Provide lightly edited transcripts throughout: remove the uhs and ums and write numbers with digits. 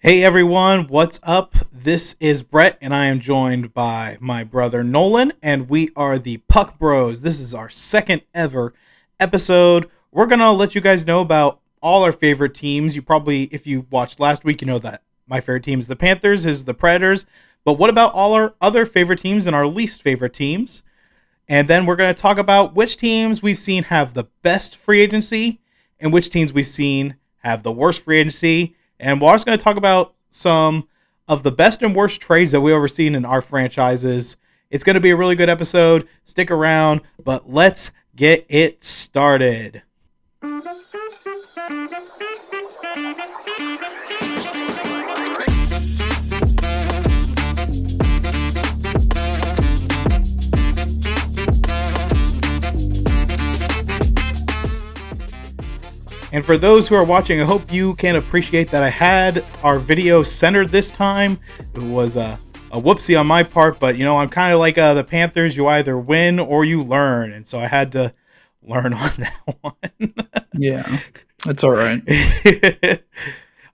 Hey everyone, what's up? This is Brett, and I am joined by my brother Nolan, and we are the Puck Bros. This is our second ever episode. We're gonna let you guys know about all our favorite teams. You probably, if you watched last week, you know that my favorite team is the Panthers, is the Predators. But what about all our other favorite teams and our least favorite teams? And then we're gonna talk about which teams we've seen have the best free agency and which teams we've seen have the worst free agency. And we're also going to talk about some of the best and worst trades that we've ever seen in our franchises. It's going to be a really good episode. Stick around, but let's get it started. And for those who are watching, I hope you can appreciate that I had our video centered this time. It was a whoopsie on my part, but you know, I'm kind of like the Panthers. You either win or you learn. And so I had to learn on that one. Yeah, that's all right.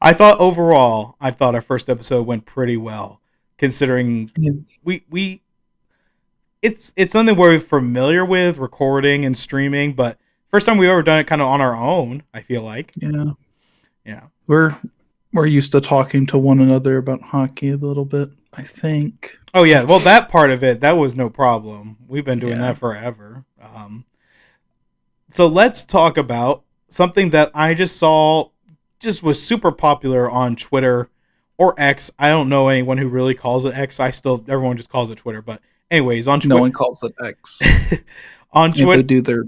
I thought overall, our first episode went pretty well, considering it's something we're familiar with, recording and streaming, but first time we've ever done it kind of on our own, I feel like. Yeah. We're used to talking to one another about hockey a little bit, I think. Oh, yeah. Well, that part of it, that was no problem. We've been doing that forever. So let's talk about something that I just saw just was super popular on Twitter or X. I don't know anyone who really calls it X. Everyone just calls it Twitter. But anyways, on Twitter. No one calls it X. On Twitter. They do their...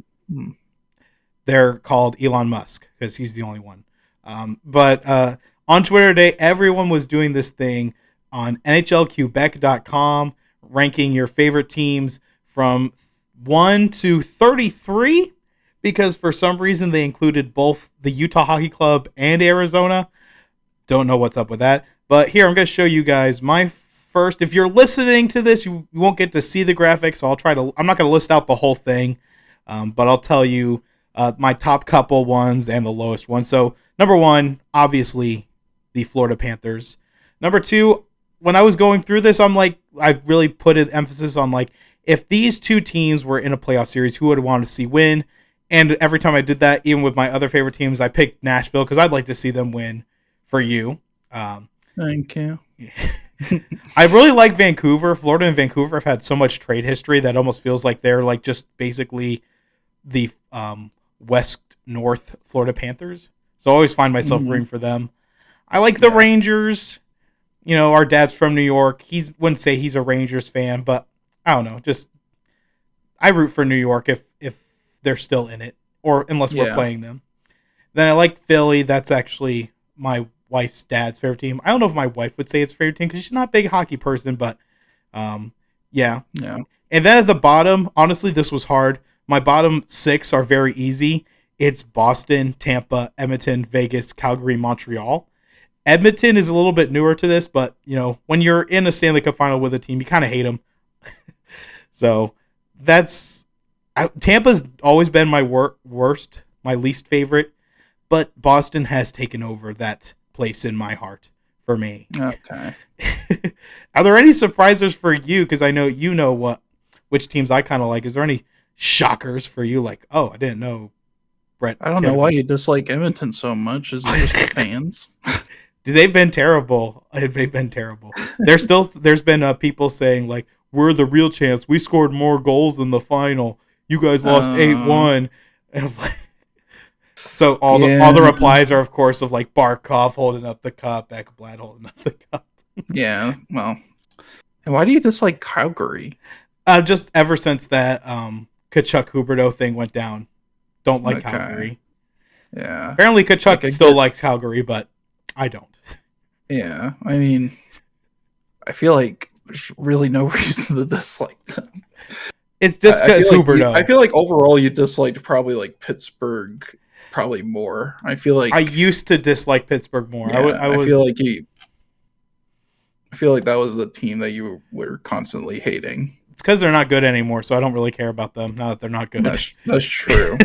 They're called Elon Musk because he's the only one. But on Twitter today, everyone was doing this thing on NHLQuebec.com, ranking your favorite teams from 1 to 33, because for some reason they included both the Utah Hockey Club and Arizona. Don't know what's up with that. But here, I'm going to show you guys my first. If you're listening to this, you won't get to see the graphics, so I'm not going to list out the whole thing, but I'll tell you my top couple ones and the lowest one. So number one, obviously the Florida Panthers. Number two, when I was going through this, I really put an emphasis on if these two teams were in a playoff series, who would I want to see win? And every time I did that, even with my other favorite teams, I picked Nashville because I'd like to see them win for you. Thank you. I really like Vancouver. Florida and Vancouver have had so much trade history that it almost feels like they're just basically the West-North Florida Panthers. So I always find myself rooting for them. I like the Rangers. You know, our dad's from New York. Wouldn't say he's a Rangers fan, but I don't know. Just I root for New York if they're still in it, or unless we're playing them. Then I like Philly. That's actually my wife's dad's favorite team. I don't know if my wife would say it's favorite team because she's not a big hockey person, but yeah. And then at the bottom, honestly, this was hard. My bottom six are very easy. It's Boston, Tampa, Edmonton, Vegas, Calgary, Montreal. Edmonton is a little bit newer to this, but you know, when you're in a Stanley Cup final with a team, you kind of hate them. So Tampa's always been my worst, my least favorite, but Boston has taken over that place in my heart for me. Okay. Are there any surprises for you? Because I know you know which teams I kind of like. Is there any shockers for you? I didn't know, Brett. I don't know why you dislike Edmonton so much. Is it just the fans? They've been terrible. They've been terrible. There's been people saying we're the real champs. We scored more goals in the final. You guys lost 8-1. So all the replies are of course of Barkov holding up the cup, Ekblad holding up the cup. Yeah, well, and why do you dislike Calgary? Just ever since that Kachuk Huberdeau thing went down, don't like Calgary. Yeah. Apparently Kachuk still likes Calgary, but I don't. Yeah, I mean, I feel like there's really no reason to dislike them. It's just because Huberdeau. I feel like overall you disliked probably Pittsburgh probably more. I feel like I used to dislike Pittsburgh more. Yeah, I feel like that was the team that you were constantly hating. It's because they're not good anymore, so I don't really care about them now that they're not good. That's true.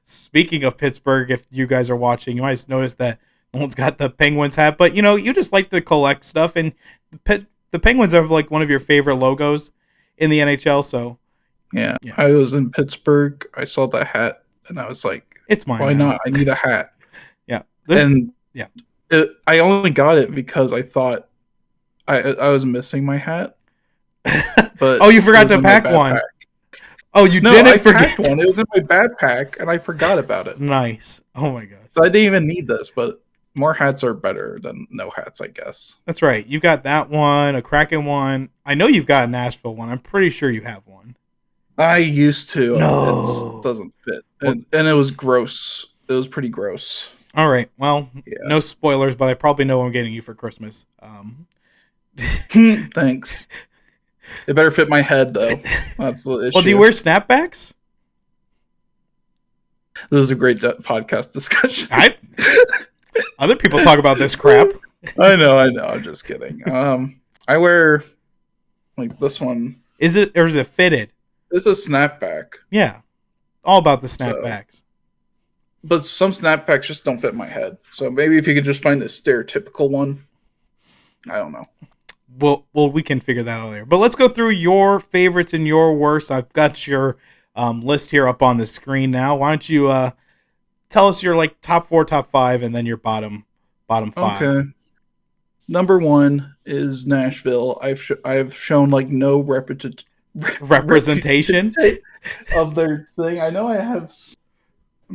Speaking of Pittsburgh, if you guys are watching, you might notice that Nolan's got the Penguins hat, but you just like to collect stuff, and the Penguins are like one of your favorite logos in the NHL. So yeah, I was in Pittsburgh. I saw the hat, and I was like, it's mine. Why now. not? I need a hat. Yeah, I only got it because I thought I was missing my hat. But oh, you forgot to pack one. Oh, you didn't forget one. It was in my backpack, and I forgot about it. Nice. Oh my gosh. So I didn't even need this, but more hats are better than no hats, I guess. That's right. You've got that one, a Kraken one. I know you've got a Nashville one. I'm pretty sure you have one. I used to. No. It doesn't fit. And it was gross. It was pretty gross. All right. Well, no spoilers, but I probably know what I'm getting you for Christmas. Thanks. It better fit my head, though. That's the issue. Well, do you wear snapbacks? This is a great podcast discussion. Other people talk about this crap. I know. I'm just kidding. I wear like this one. Is it fitted? It's a snapback. Yeah, all about the snapbacks. But some snapbacks just don't fit my head. So maybe if you could just find a stereotypical one. I don't know. Well, we can figure that out later. But let's go through your favorites and your worst. I've got your list here up on the screen now. Why don't you tell us your top 4, top 5, and then your bottom 5. Okay. Number 1 is Nashville. I've shown no representation of their thing. I know I'm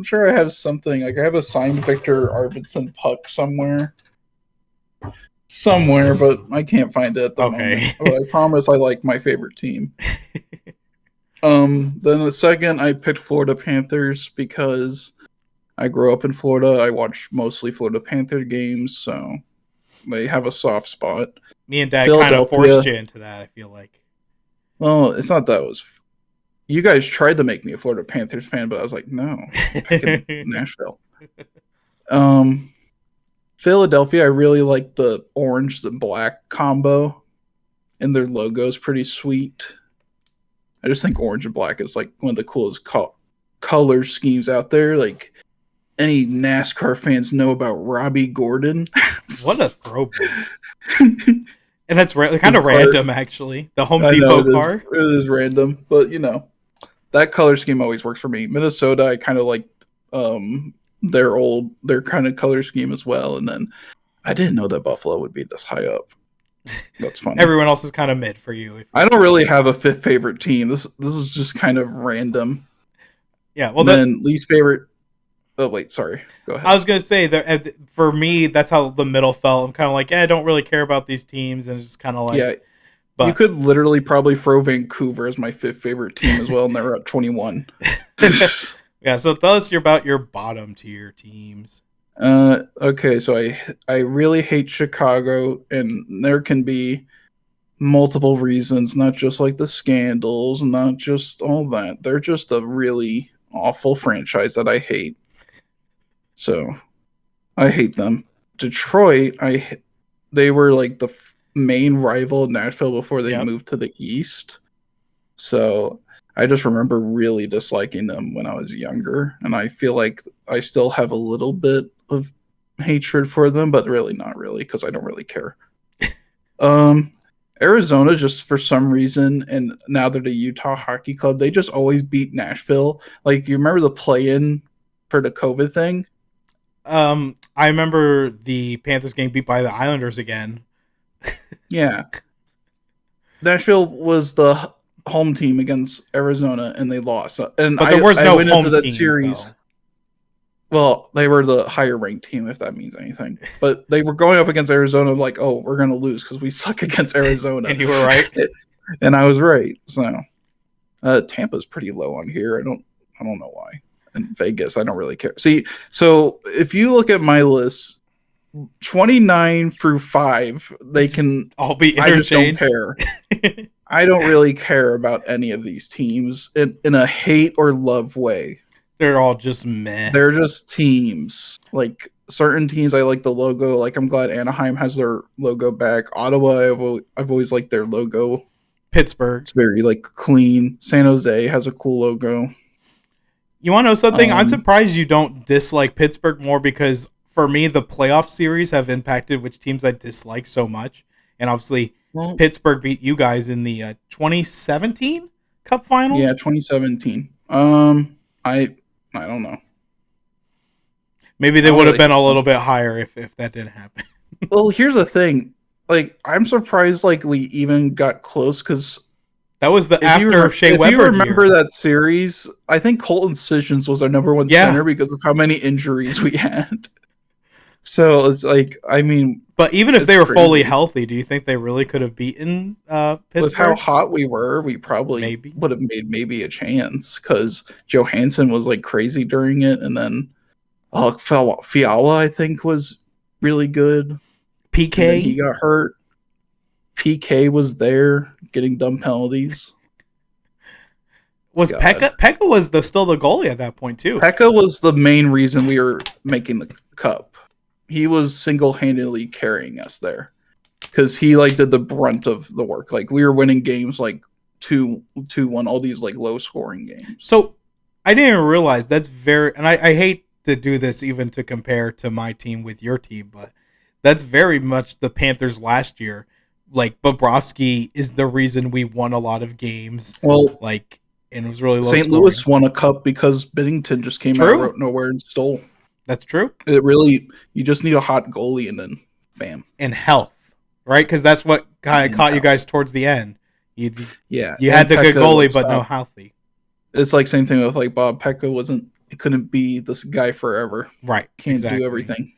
sure I have something. I have a signed Victor Arvidsson puck somewhere, but I can't find it at the moment. But I promise I like my favorite team. Then the second, I picked Florida Panthers because I grew up in Florida. I watch mostly Florida Panther games, so they have a soft spot. Me and Dad kind of forced you into that, I feel like. Well, it's not that it was... You guys tried to make me a Florida Panthers fan, but I was like, no, I'm picking Nashville. Philadelphia, I really like the orange and black combo, and their logo is pretty sweet. I just think orange and black is one of the coolest color schemes out there. Any NASCAR fans know about Robbie Gordon. What a throwback. And that's kind of random, actually. The Home Depot car. It is random, but that color scheme always works for me. Minnesota, I kind of like their kind of color scheme as well. And then I didn't know that Buffalo would be this high up. That's funny. Everyone else is kind of mid for you. I don't really have a fifth favorite team. This is just kind of random. Yeah. Well, then least favorite. Oh wait, sorry. Go ahead. I was gonna say that for me, that's how the middle felt. I'm kind of like, I don't really care about these teams, and it's just kind of like, yeah. But you could literally probably throw Vancouver as my fifth favorite team as well, and they're at 21. Yeah. So tell us about your bottom tier teams. Okay, so I really hate Chicago, and there can be multiple reasons, not just the scandals, not just all that. They're just a really awful franchise that I hate. So I hate them. Detroit, they were the main rival of Nashville before they moved to the East. So I just remember really disliking them when I was younger, and I feel like I still have a little bit of hatred for them, but really not really, because I don't really care. Arizona, just for some reason, and now they're the Utah Hockey Club, they just always beat Nashville. You remember the play-in for the COVID thing? I remember the Panthers getting beat by the Islanders again. Yeah. Nashville was the home team against Arizona, and they lost. But there was no home team series. Though. Well, they were the higher ranked team, if that means anything. But they were going up against Arizona oh, we're going to lose because we suck against Arizona. And you were right. And I was right. So Tampa's pretty low on here. I don't know why. And Vegas, I don't really care. See, so if you look at my list, 29 through 5, they can all be interchanged. I just don't care. I don't really care about any of these teams in a hate or love way. They're all just meh. They're just teams. Certain teams, I like the logo. I'm glad Anaheim has their logo back. Ottawa, I've always liked their logo. Pittsburgh, it's very clean. San Jose has a cool logo. You want to know something? I'm surprised you don't dislike Pittsburgh more, because for me, the playoff series have impacted which teams I dislike so much. And obviously, Well, Pittsburgh beat you guys in the 2017 Cup final. yeah, 2017. I don't know. Maybe they I would have really been hate a them. little bit higher if that didn't happen. Well, here's the thing. Like, I'm surprised like we even got close because That was the after Shea if you Weber year. remember that series, I think Colton Sessions was our number one Yeah, center because of how many injuries we had. So it's like, I mean, but even if it's they were fully crazy. healthy, do you think they really could have beaten With how Pittsburgh? hot we were, we probably Maybe. would have made maybe a chance because Johansson was like crazy during it, and then Fiala I think was really good, and then he PK got hurt. PK was there getting dumb penalties. was God, Pekka. Pekka was still the goalie at that point too. Pekka was the main reason we were making the cup. He was single handedly carrying us there because he like did the brunt of the work. Like we were winning games like 2-1, all these like low scoring games. So I didn't even realize that's very. And I hate to do this even to compare to my team with your team, but that's very much the Panthers last year. Like Bobrovsky is the reason we won a lot of games. Well, Like, and it was really low St. scoring. Louis won a cup because Binnington just came out True, of nowhere and stole. that's true. It really, you just need a hot goalie and then bam. And health, right? Because that's what kind of And caught you guys towards the end. You yeah, you and had the good Pekka goalie, like but no stop. healthy. It's like same thing with like Bob Pekka wasn't. It couldn't be this guy forever. Right, Can't do exactly. everything.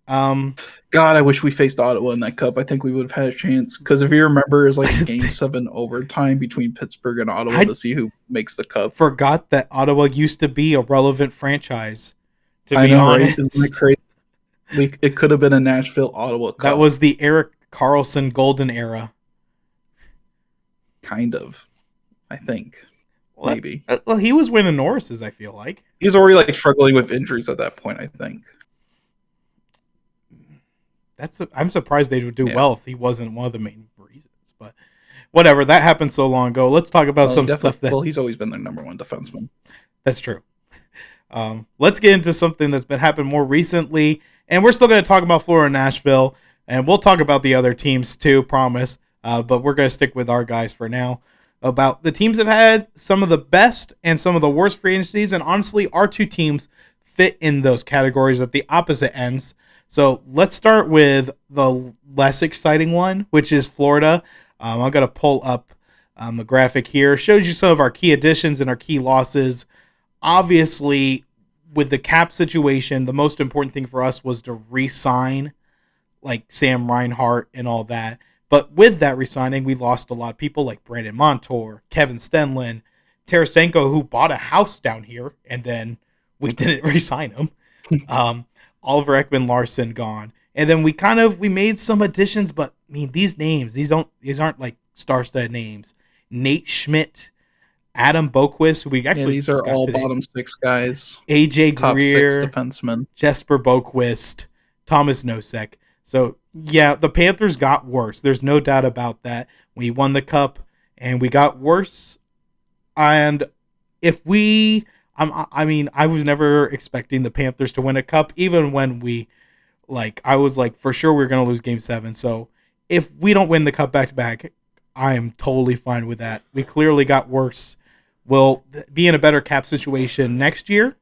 Um, God, I wish we faced Ottawa in that cup. I think we would have had a chance. Because if you remember, it was like a game 7 overtime between Pittsburgh and Ottawa I to see who makes the cup. forgot that Ottawa used to be a relevant franchise. To I be know, right? Isn't that honest, crazy? It could have been a Nashville Ottawa that cup, was the Eric Carlson golden era. kind of. I think Well, maybe well, he was winning Norris's. I feel like he's already like struggling with injuries at that point. I think. I'm surprised they would do Yeah. well if he wasn't one of the main reasons. But whatever, that happened so long ago. Let's talk about Well, he some definitely. stuff that Well, he's always been their number one defenseman. that's true. Let's get into something that's been happening more recently, and we're still going to talk about Florida and Nashville, and we'll talk about the other teams too, promise. But we're going to stick with our guys for now. About the teams that have had some of the best and some of the worst free agencies, and honestly, our two teams fit in those categories at the opposite ends. So let's start with the less exciting one, which is Florida. I'm going to pull up the graphic here. It shows you some of our key additions and our key losses. Obviously, with the cap situation, the most important thing for us was to re-sign like Sam Reinhart and all that. But with that re-signing, we lost a lot of people like Brandon Montour, Kevin Stenlin, Tarasenko, who bought a house down here, and then we didn't re-sign him. Oliver Ekman Larson gone, and then we made some additions, but I mean these aren't like star-studded names. Nate Schmidt, Adam Boquist, who we Yeah, actually these just are got all today. bottom 6 guys, AJ top 6 Greer, defensemen. Jesper Boquist, Thomas Nosek. So yeah, the Panthers got worse. There's no doubt about that. We won the cup and we got worse. And if we, I mean, I was never expecting the Panthers to win a cup, even when I was like, for sure we're going to lose game 7. So if we don't win the cup back to back, I am totally fine with that. We clearly got worse. We'll be in a better cap situation next year.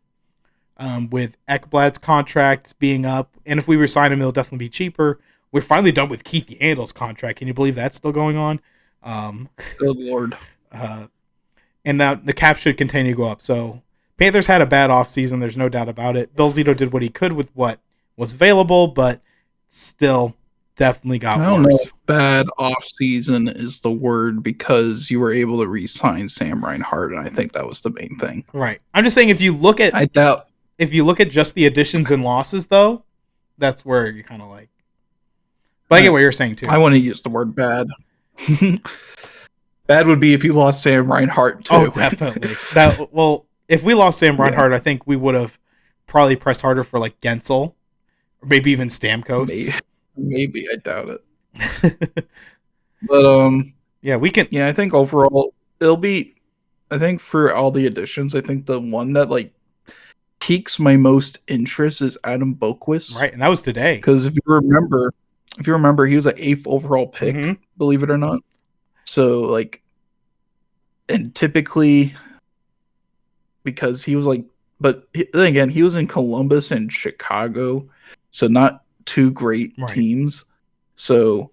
With Ekblad's contract being up, and if we resign him, it'll definitely be cheaper. We're finally done with Keith Yandel's contract. Can you believe that's still going on? Good lord. And now the cap should continue to go up. So Panthers had a bad offseason. There's no doubt about it. Bill Zito did what he could with what was available, but still definitely got I don't know worse. if bad off season is the word because you were able to re-sign Sam Reinhart, and I think that was the main thing. Right. I'm just saying if you look at I doubt. just the additions and losses, though, that's where you kind of like. But I get what you're saying too. I want to use the word bad. Bad would be if you lost Sam Reinhart too. Oh, definitely. If we lost Sam Reinhart, I think we would have probably pressed harder for like Gensel or maybe even Stamkos. Maybe I doubt it. But yeah, we can. Yeah, I think overall it'll be. I think for all the additions, I think the one that like piques my most interest is Adam Boquist, Right, and that was today. because if you remember, he was an 8th overall pick, Mm-hmm. believe it or not. So like, and typically because he was like, but then again, he was in Columbus and Chicago, so not two great Right. teams. So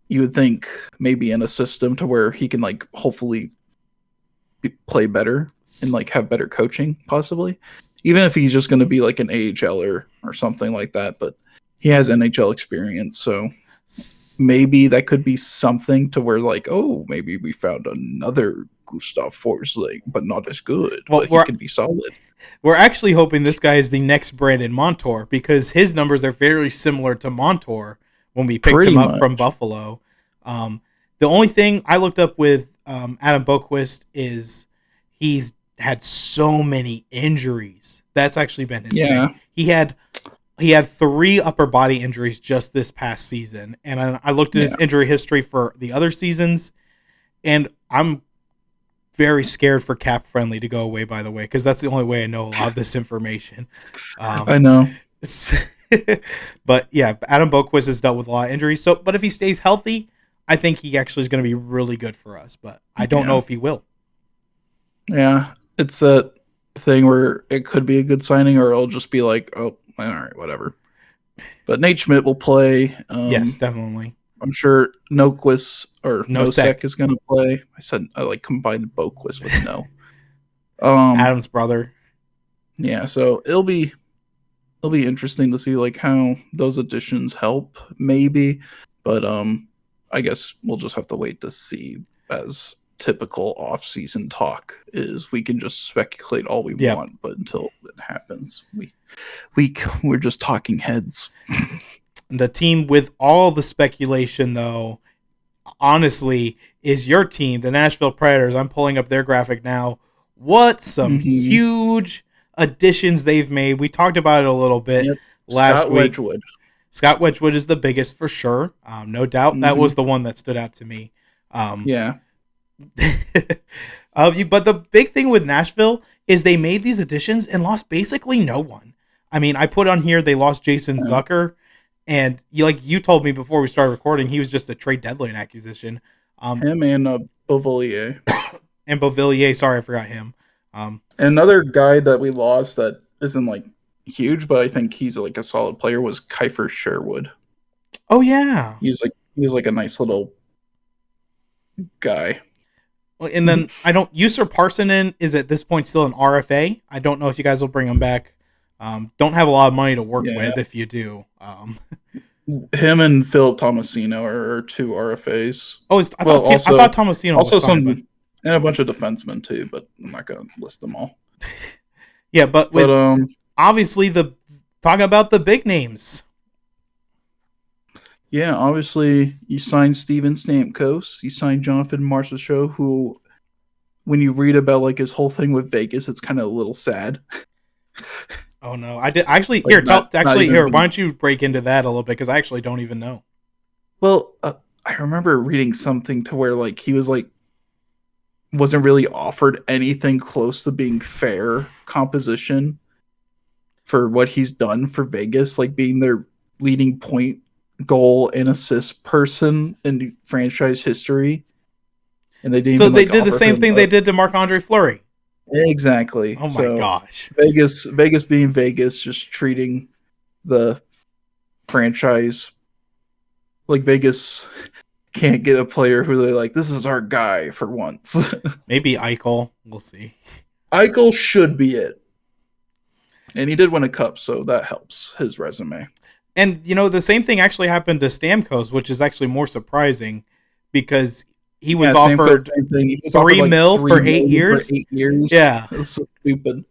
you would think maybe in a system to where he can like hopefully play better and like have better coaching, possibly, even if he's just going to be like an AHLer or something like that. But he has NHL experience, so maybe that could be something to where like, oh, maybe we found another Gustav Forsling, but not as good, Well, but he could be solid. we're actually hoping this guy is the next Brandon Montour because his numbers are very similar to Montour when we picked him Pretty up from much. Buffalo. Um, the only thing I looked up with Adam Boquist is he's had so many injuries. That's actually been his thing. Yeah. He had 3 upper body injuries just this past season, and I looked at his Yeah. injury history for the other seasons, and I'm very scared for Cap Friendly to go away, by the way, because that's the only way I know a lot of this information. I know. But yeah, Adam Boquist has dealt with a lot of injuries. So, but if he stays healthy, I think he actually is going to be really good for us. But I don't know Yeah. if he will. Yeah. It's that thing where it could be a good signing or it'll just be like, oh, all right, whatever. But Nate Schmidt will play. Yes, definitely. I'm sure Noquist or No Nosek sec. is going to play. I like combined Boquist with no. Um, Adam's brother. yeah, so it'll be interesting to see like how those additions help, maybe. But I guess we'll just have to wait to see. As typical off-season talk is, we can just speculate all we Yep. want, but until it happens, we're just talking heads. The team with all the speculation, though, honestly, is your team, the Nashville Predators. I'm pulling up their graphic now. What some Mm-hmm. huge additions they've made. We talked about it a little bit Yep. last Scott week. Wedgwood. Scott Wedgwood is the biggest for sure. No doubt. That Mm-hmm. was the one that stood out to me. Yeah. But the big thing with Nashville is they made these additions and lost basically no one. I mean, I put on here they lost Jason Yeah. Zucker, and you told me before we started recording, he was just a trade deadline acquisition. Him and Beauvillier. And Beauvillier, sorry, I forgot him. And another guy that we lost that isn't like huge, but I think he's like a solid player, was Kiefer Sherwood. Oh yeah. He was like a nice little guy. And then User Parsonen is at this point still an RFA. I don't know if you guys will bring him back. Don't have a lot of money to work with if you do. Him and Philip Tomasino are 2 RFAs. I thought Tomasino also was signed, some and a bunch of defensemen too, but I'm not gonna list them all. Yeah, but obviously talking about the big names. Yeah, obviously you signed Steven Stamkos, you signed Jonathan Marchessault, who, when you read about like his whole thing with Vegas, it's kind of a little sad. Oh no, I did actually. Like, Here, why don't you break into that a little bit, because I actually don't even know. Well, I remember reading something to where like he was like wasn't really offered anything close to being fair composition for what he's done for Vegas, like being their leading point, goal, and assist person in franchise history. And they didn't. So even, they like, did the offer same him thing they did to Marc-Andre Fleury. Exactly. Oh my gosh. Vegas being Vegas, just treating the franchise like Vegas can't get a player who they're like, this is our guy for once. Maybe Eichel. We'll see. Eichel should be it. And he did win a cup, so that helps his resume. And, the same thing actually happened to Stamkos, which is actually more surprising because he was offered He was $3 offered, million for 8 years. For 8 years. Yeah. That's so stupid.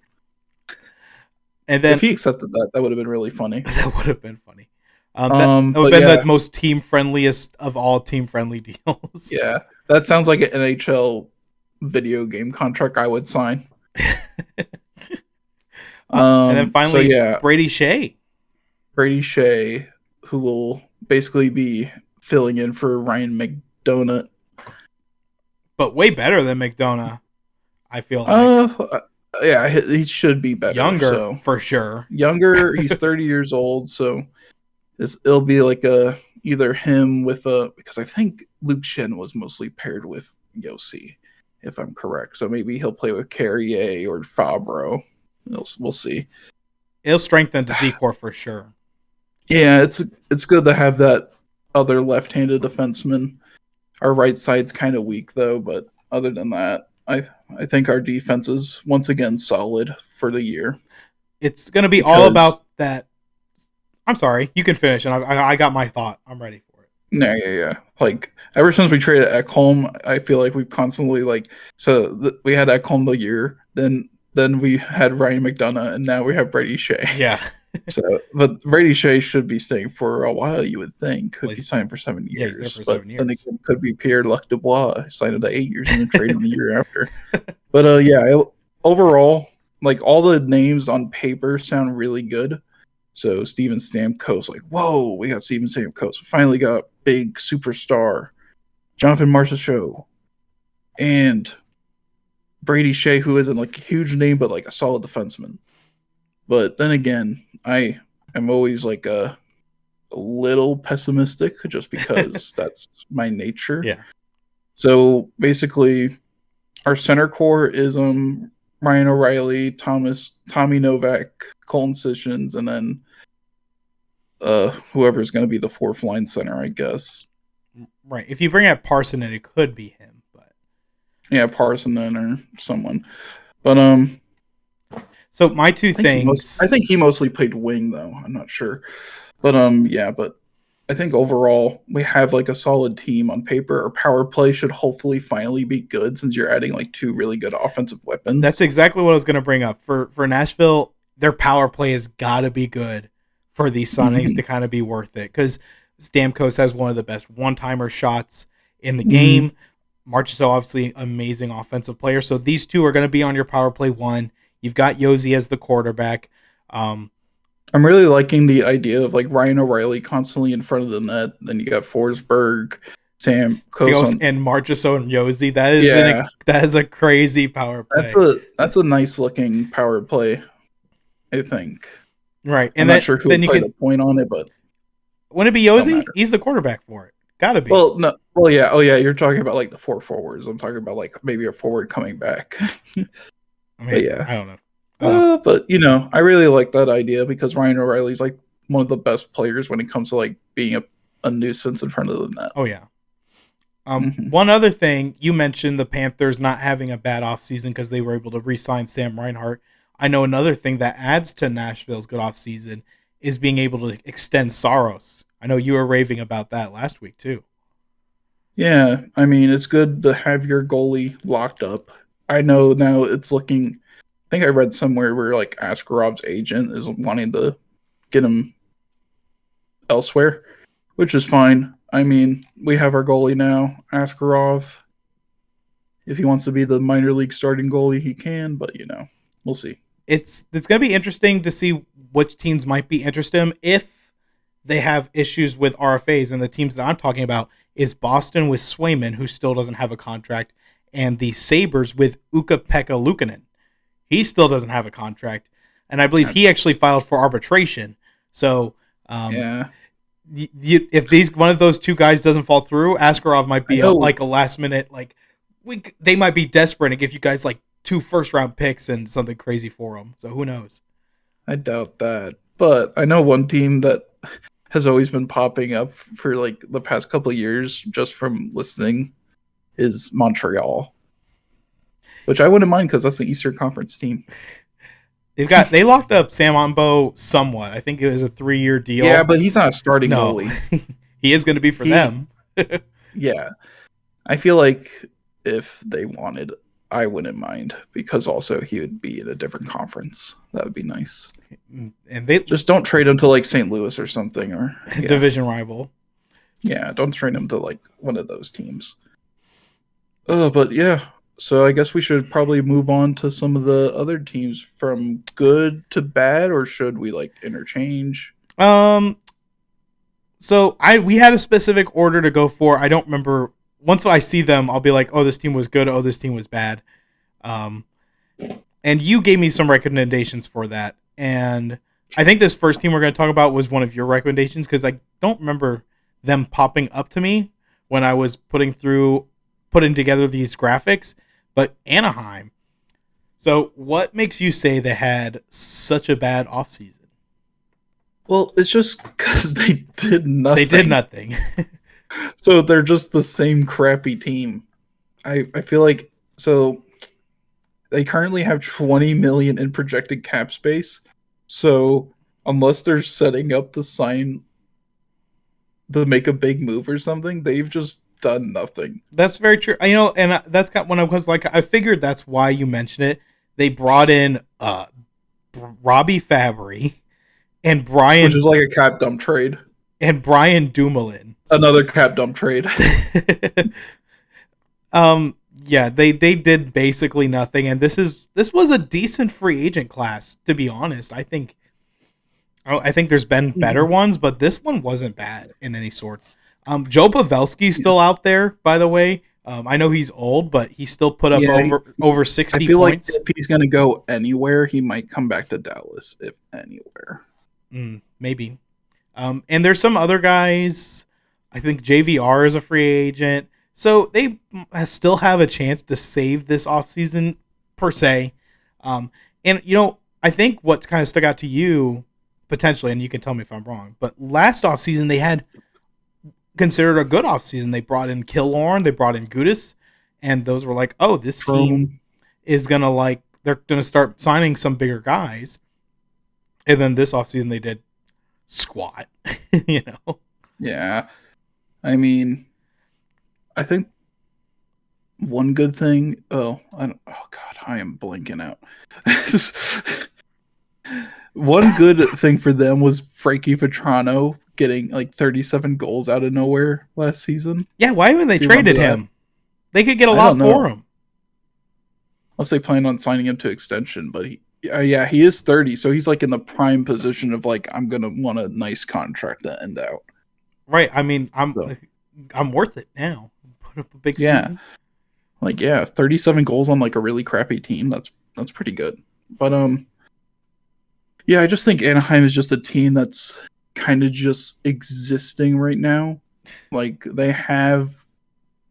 And then if he accepted that would have been really funny. That would have been funny. That would have been the most team-friendliest of all team-friendly deals. Yeah. That sounds like an NHL video game contract I would sign. And then finally, Brady Shea. Brady Shea, who will basically be filling in for Ryan McDonough. But way better than McDonough, I feel like. Yeah, he should be better. Younger So for sure. younger, he's 30 years old, so it'll be like a either him with a because I think Luke Shen was mostly paired with Yossi, if I'm correct. So maybe he'll play with Carrier or Fabro. We'll see. It'll strengthen the decor for sure. Yeah, it's good to have that other left-handed defenseman. Our right side's kind of weak though, but other than that, I think our defense is once again solid for the year. It's going to be all Because about that. I'm sorry, you can finish, and I got my thought. I'm ready for it. yeah. Like ever since we traded Ekholm, I feel like we've constantly we had Ekholm the year, then we had Ryan McDonough, and now we have Brady Shea. Yeah. So, but Brady Shea should be staying for a while, you would think, Well, if he signed for 7 yeah, he's there years. for But 7 then years. again, could be Pierre Luc Dubois signed to 8 years and then trade him the year after. But overall, like all the names on paper sound really good. So Steven Stamkos, like, whoa, we got Steven Stamkos. Finally got big superstar. Jonathan Marchessault. And Brady Shea, who isn't like a huge name, but like a solid defenseman. But then again, I am always like a little pessimistic just because that's my nature. Yeah. So basically, our center core is Ryan O'Reilly, Tommy Novak, Colton Sessions, and then whoever's going to be the fourth line center, I guess. Right. If you bring up Parson, it could be him, but yeah, Parson then or someone. But so my two things. I think he mostly played wing though. I'm not sure, but yeah, but I think overall we have like a solid team on paper. Our power play should hopefully finally be good since you're adding like two really good offensive weapons. That's exactly what I was going to bring up for Nashville. Their power play has got to be good for these signings to kind of be worth it because Stamkos has one of the best one-timer shots in the game. Marchessault, obviously, amazing offensive player. So these two are going to be on your power play one. You've got Josi as the quarterback. I'm really liking the idea of like Ryan O'Reilly constantly in front of the net. Then you got Forsberg, Stamkos and Marchessault and Josi. That is a crazy power play. That's a nice looking power play, I think. Right, and I'm not sure who would play the point on it, but wouldn't it be Josi? He's the quarterback for it. Gotta be. Well, no. Well, yeah. Oh, yeah. You're talking about like the four forwards. I'm talking about like maybe a forward coming back. I mean, yeah, I don't know. But I really like that idea because Ryan O'Reilly's like one of the best players when it comes to like being a nuisance in front of the net. Oh yeah. One other thing, you mentioned the Panthers not having a bad offseason because they were able to re-sign Sam Reinhart. I know another thing that adds to Nashville's good offseason is being able to extend Saros. I know you were raving about that last week too. Yeah, I mean, it's good to have your goalie locked up. I know now it's looking. I think I read somewhere where like Askarov's agent is wanting to get him elsewhere, which is fine. I mean, we have our goalie now, Askarov. If he wants to be the minor league starting goalie, he can, but we'll see. It's going to be interesting to see which teams might be interested in him if they have issues with RFAs. And the teams that I'm talking about is Boston with Swayman, who still doesn't have a contract, and the Sabres with Ukko-Pekka Luukkonen. He still doesn't have a contract, and I believe he actually filed for arbitration. So, yeah. If one of those two guys doesn't fall through, Askarov might be a last minute they might be desperate and give you guys like 2 first-round picks and something crazy for them. So who knows? I doubt that, but I know one team that has always been popping up for like the past couple of years just from listening is Montreal, which I wouldn't mind because that's the Eastern Conference team. They locked up Sam Ombo somewhat. I think it was a 3-year deal. Yeah, but he's not a starting goalie. He is going to be for them. Yeah. I feel like if they wanted, I wouldn't mind because also he would be in a different conference. That would be nice. And they just don't trade him to like St. Louis or something or division rival. Yeah, don't trade him to like one of those teams. But yeah. So I guess we should probably move on to some of the other teams from good to bad, or should we like interchange? So we had a specific order to go for. I don't remember. Once I see them, I'll be like, oh, this team was good. Oh, this team was bad. And you gave me some recommendations for that. And I think this first team we're going to talk about was one of your recommendations because I don't remember them popping up to me when I was putting together these graphics. But Anaheim. So what makes you say they had such a bad offseason? Well, it's just because they did nothing. They did nothing. So they're just the same crappy team. I feel like so they currently have 20 million in projected cap space. So unless they're setting up to sign to make a big move or something, they've just done nothing. That's very true. And that's kind of when I was like, I figured that's why you mentioned it. They brought in Robbie Fabry and Which is like a cap dump trade. Brian Dumoulin. Another cap dump trade. Yeah, they did basically nothing, and this was a decent free agent class, to be honest. I think there's been better ones, but this one wasn't bad in any sorts. Joe Pavelski's still out there, by the way. I know he's old, but he still put up over 60 I feel points. like if he's going to go anywhere, he might come back to Dallas, if anywhere. Maybe. And there's some other guys. I think JVR is a free agent. So they still have a chance to save this offseason, per se. And, I think what kind of stuck out to you, potentially, and you can tell me if I'm wrong, but last offseason they had considered a good offseason. They brought in Killorn, they brought in Gudis, and those were like, oh, this team is going to they're going to start signing some bigger guys. And then this offseason they did squat, Yeah. I mean, I think one good thing. Oh God, I am blanking out. One good thing for them was Frankie Petrano getting 37 goals out of nowhere last season. Yeah, why haven't they traded him? They could get a lot for him. Unless they plan on signing him to extension, but he is 30, so he's in the prime position of I'm gonna want a nice contract to end out. Right. I mean, I'm worth it now. Put up a big season. 37 goals on a really crappy team. That's pretty good. But I just think Anaheim is just a team that's kind of just existing right now. They have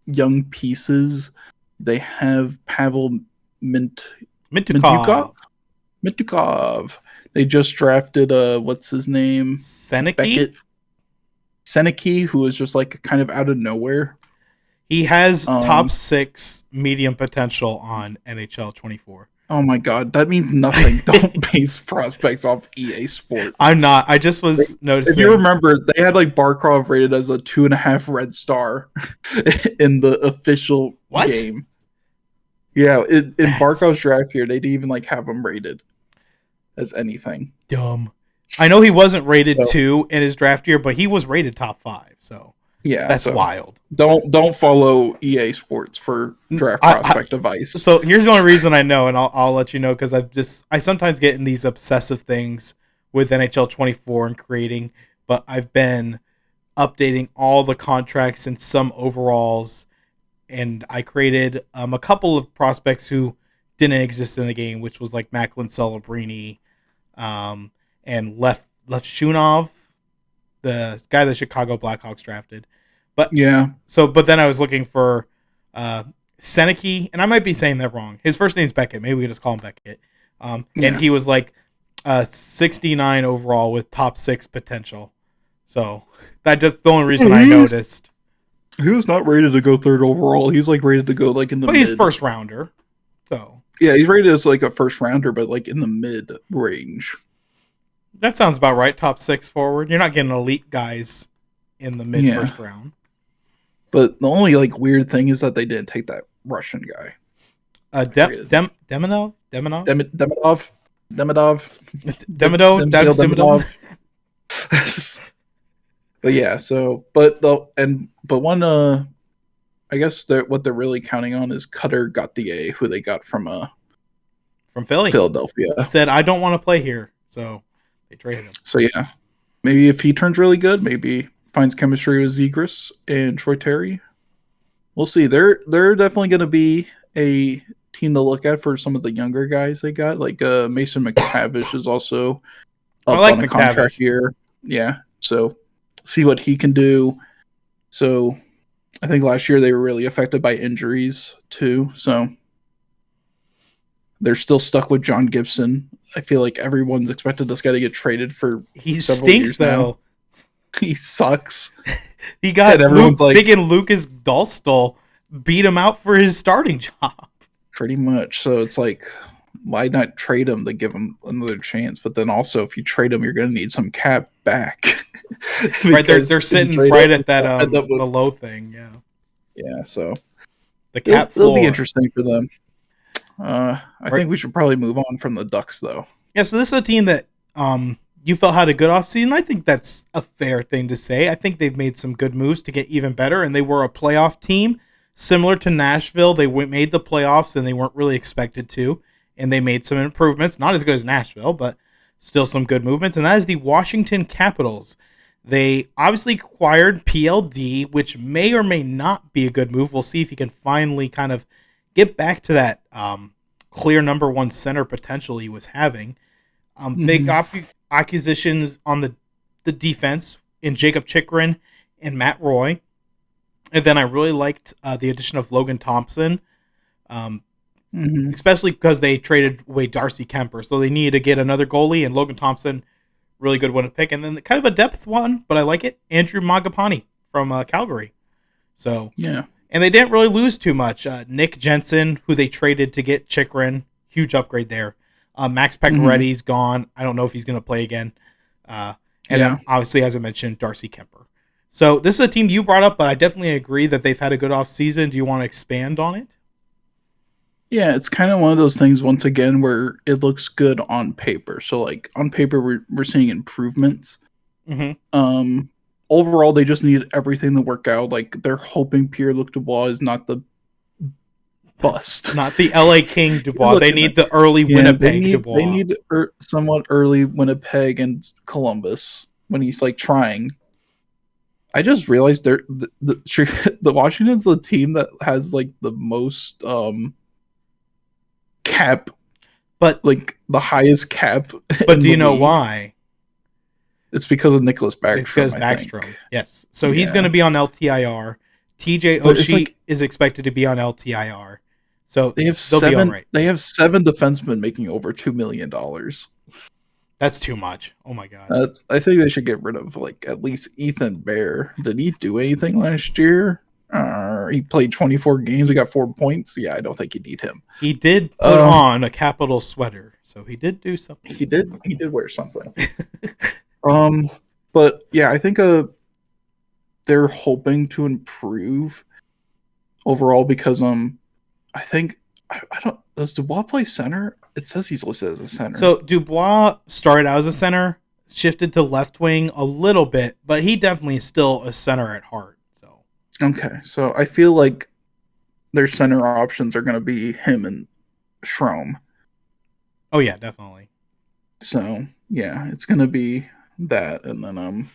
young pieces. They have Pavel Mintyukov. They just drafted what's his name? Seneke, who is just kind of out of nowhere. He has top 6 medium potential on NHL 24. Oh my god, that means nothing. Don't base prospects off EA Sports. I'm not. I just was noticing. If you remember, they had Barkov rated as a 2.5 red star in the official game. Yeah, in Barkov's draft year, they didn't even have him rated as anything. Dumb. I know he wasn't rated 2 in his draft year, but he was rated top 5. So yeah, that's wild. Don't follow EA Sports for draft prospect advice. So here's the only reason I know, and I'll let you know because I sometimes get in these obsessive things with NHL 24 and creating, but I've been updating all the contracts and some overalls, and I created a couple of prospects who didn't exist in the game, which was Macklin Celebrini, and Lev Shunov, the guy the Chicago Blackhawks drafted. But then I was looking for Seneke, and I might be saying that wrong. His first name's Beckett. Maybe we can just call him Beckett. And he was 69 overall with top 6 potential. So that's the only reason I noticed. He was not rated to go 3rd overall. He's rated to go in the mid. He's first rounder. So yeah, he's rated as a first rounder, but in the mid range. That sounds about right. Top 6 forward. You're not getting elite guys in the mid first round. But the only weird thing is that they didn't take that Russian guy. Demidov. But yeah, so but one I guess what they're really counting on is Cutter Gauthier, who they got from Philadelphia. He said, "I don't want to play here," so they traded him. So yeah, maybe if he turns really good, maybe finds chemistry with Zegras and Troy Terry. We'll see. They're definitely going to be a team to look at for some of the younger guys they got. Like Mason McTavish is also I up like on a contract McTavish. year. Yeah, so see what he can do. So I think last year they were really affected by injuries too. So they're still stuck with John Gibson. I feel like everyone's expected this guy to get traded for He several stinks years now. though. He sucks. He And got everyone's Luke, like, freaking Lucas Dahlstall beat him out for his starting job. pretty much. So it's like, why not trade him to give him another chance? But then also, if you trade him, you're going to need some cap back Right, they're because if you sitting trade him, right at that you'll end up with the low thing. Yeah, yeah. So the cap it'll be floor. interesting for them. I Right. think we should probably move on from the Ducks though. Yeah, so this is a team that you felt had a good offseason. I think that's a fair thing to say. I think they've made some good moves to get even better, and they were a playoff team. Similar to Nashville, they made the playoffs and they weren't really expected to, and they made some improvements. Not as good as Nashville, but still some good movements, and that is the Washington Capitals. They obviously acquired PLD, which may or may not be a good move. We'll see if he can finally kind of get back to that clear number one center potential he was having. Big Mm-hmm. acquisitions on the defense in Jacob Chikrin and Matt Roy. And then I really liked the addition of Logan Thompson, um, Mm-hmm. especially because they traded away Darcy Kemper. So they needed to get another goalie, and Logan Thompson, really good one to pick. And then kind of a depth one, but I like it, Andrew Magapani from Calgary. So, Yeah. and they didn't really lose too much. Nick Jensen, who they traded to get Chikrin, huge upgrade there. Max Mm-hmm. Pacioretty's gone. I don't know if he's going to play again. And then Yeah. obviously, as I mentioned, Darcy Kemper. So this is a team you brought up, but I definitely agree that they've had a good offseason. Do you want to expand on it? Yeah, it's kind of one of those things once again where it looks good on paper. So like on paper we're seeing improvements. Mm-hmm. Um Overall they just need everything to work out. Like they're hoping Pierre-Luc Dubois is not the bust. Not the LA King He's Dubois. They looking at need the early yeah, Winnipeg they Dubois. need somewhat early Winnipeg and Columbus when he's like trying. I just realized the Washington's the team that has like the most cap, But like the highest cap but in do the you know league. why? It's because of Nicholas It's because Backstrom, I Backstrom. think. Yes. So he's going to Yeah, be on LTIR. TJ but it's Oshie like is expected to be on LTIR. So they have they'll be all seven. right. They have seven defensemen making over $2 million. That's too much. Oh my god. That's. I think they should get rid of like at least Ethan Bear. Did he do anything last year? He played 24 games. He got 4 points. Yeah, I don't think you need him. He did put Um, on a capital sweater, so he did do something. he did. He did wear something. Um, but yeah, I think they're hoping to improve overall because I think I don't does Dubois play center? It says he's listed as a center. So Dubois started out as a center, shifted to left wing a little bit, but he definitely is still a center at heart. So Okay, so I feel like their center options are going to be him and Schrom. oh yeah, definitely. So yeah, it's going to be that, and then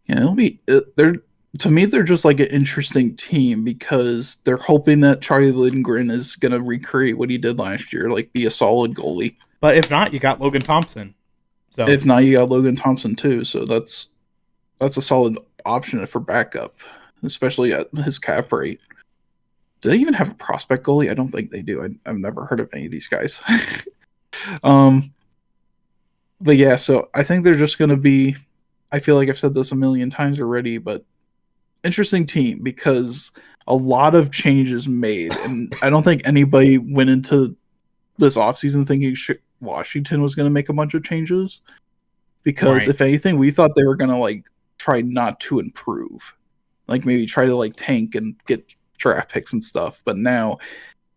yeah, it'll be they're to me they're just like an interesting team because they're hoping that Charlie Lindgren is going to recreate what he did last year, like be a solid goalie. But if not, you got Logan Thompson. So If not, you got Logan Thompson too, so that's a solid option for backup, especially at his cap rate. Do they even have a prospect goalie? I don't think they do. I've never heard of any of these guys. um, but yeah, so I think they're just going to be. I feel like I've said this a million times already, but interesting team because a lot of changes made, and I don't think anybody went into this offseason thinking Washington was going to make a bunch of changes. Because right. if anything, we thought they were going to like try not to improve, like maybe try to like tank and get draft picks and stuff. But now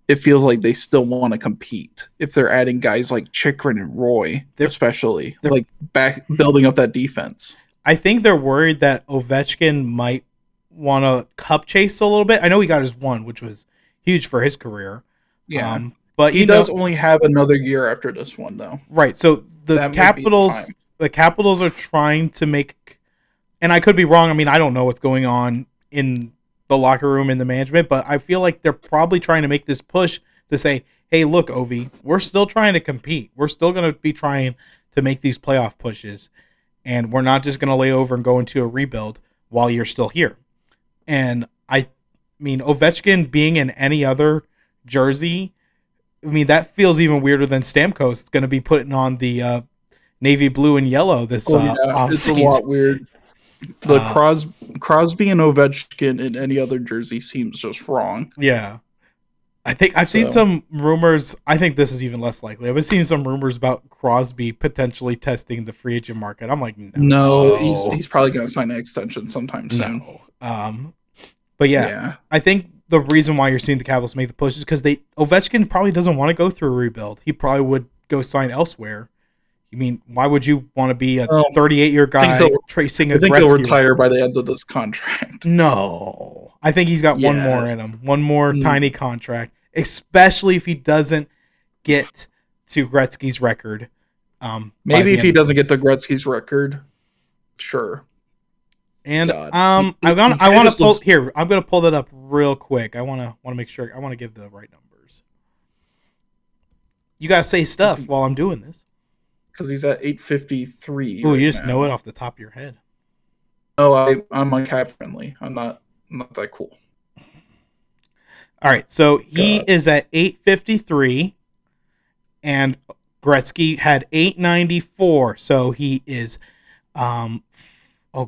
it feels like they still want to compete if they're adding guys like Chikrin and Roy, They're, especially they're like back building up that defense. I think they're worried that Ovechkin might want to cup chase a little bit. I know he got his one, which was huge for his career. Yeah, But he does only have another year after this one, though. right. So That might be the time. The Capitals are trying to make, and I could be wrong. I mean, I don't know what's going on in the locker room and the management, but I feel like they're probably trying to make this push to say, hey, look, Ovi, we're still trying to compete. We're still going to be trying to make these playoff pushes, and we're not just going to lay over and go into a rebuild while you're still here. And I mean, Ovechkin being in any other jersey, I mean, that feels even weirder than Stamkos going to be putting on the navy blue and yellow this off it's season. a lot weird. The Crosby and Ovechkin in any other jersey seems just wrong. Yeah. I think I've seen some rumors. I think this is even less likely. I've seen some rumors about Crosby potentially testing the free agent market. I'm like, no, he's probably going to sign an extension sometime soon. But yeah, I think the reason why you're seeing the Capitals make the push is because Ovechkin probably doesn't want to go through a rebuild. He probably would go sign elsewhere. I mean, why would you want to be a 38-year guy tracing a Gretzky? I think he'll retire by the end of this contract. No. I think he's got one more in him. One more tiny contract, especially if he doesn't get to Gretzky's record. Maybe if he doesn't get to Gretzky's record, sure. And I'm going to pull that up real quick. I want to make sure. I want to give the right numbers. You got to say stuff while I'm doing this. Because he's at 853. Oh, you just know it off the top of your head. Oh, I'm on cap friendly. I'm not that cool. All right, so he is at 853, and Gretzky had 894. So he is, oh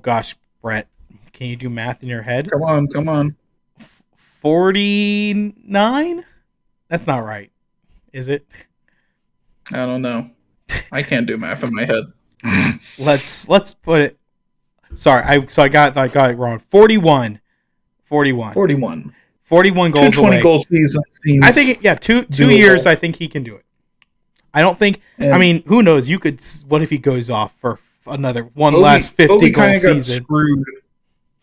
gosh, Brett, can you do math in your head? Come on. 49? That's not right, is it? I don't know. I can't do math in my head. Let's put it. Sorry, I got it wrong. 41 goals away. Goal season seems I think two years. I think he can do it. I don't think. I mean, who knows? What if he goes off for another last 50 goal season? Got screwed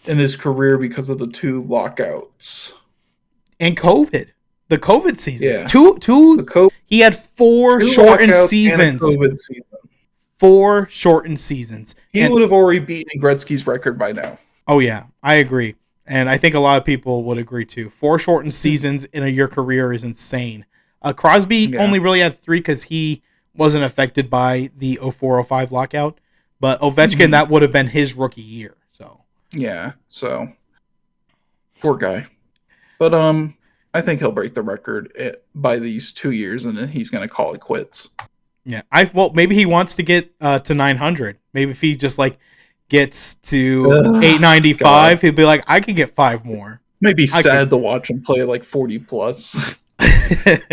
in his career because of the 2 lockouts and COVID. The COVID seasons. Yeah. He had 4 shortened seasons. 4 shortened seasons. He would have already beaten Gretzky's record by now. Oh yeah, I agree. And I think a lot of people would agree too. 4 shortened seasons in a year career is insane. Crosby only really had 3 because he wasn't affected by the 04-05 lockout. But Ovechkin, that would have been his rookie year. So yeah, so poor guy. But I think he'll break the record by these 2 years, and then he's going to call it quits. Yeah, maybe he wants to get to 900. Maybe if he just gets to 895, he'll be like, I can get 5 more. Maybe sad to watch him play 40 plus.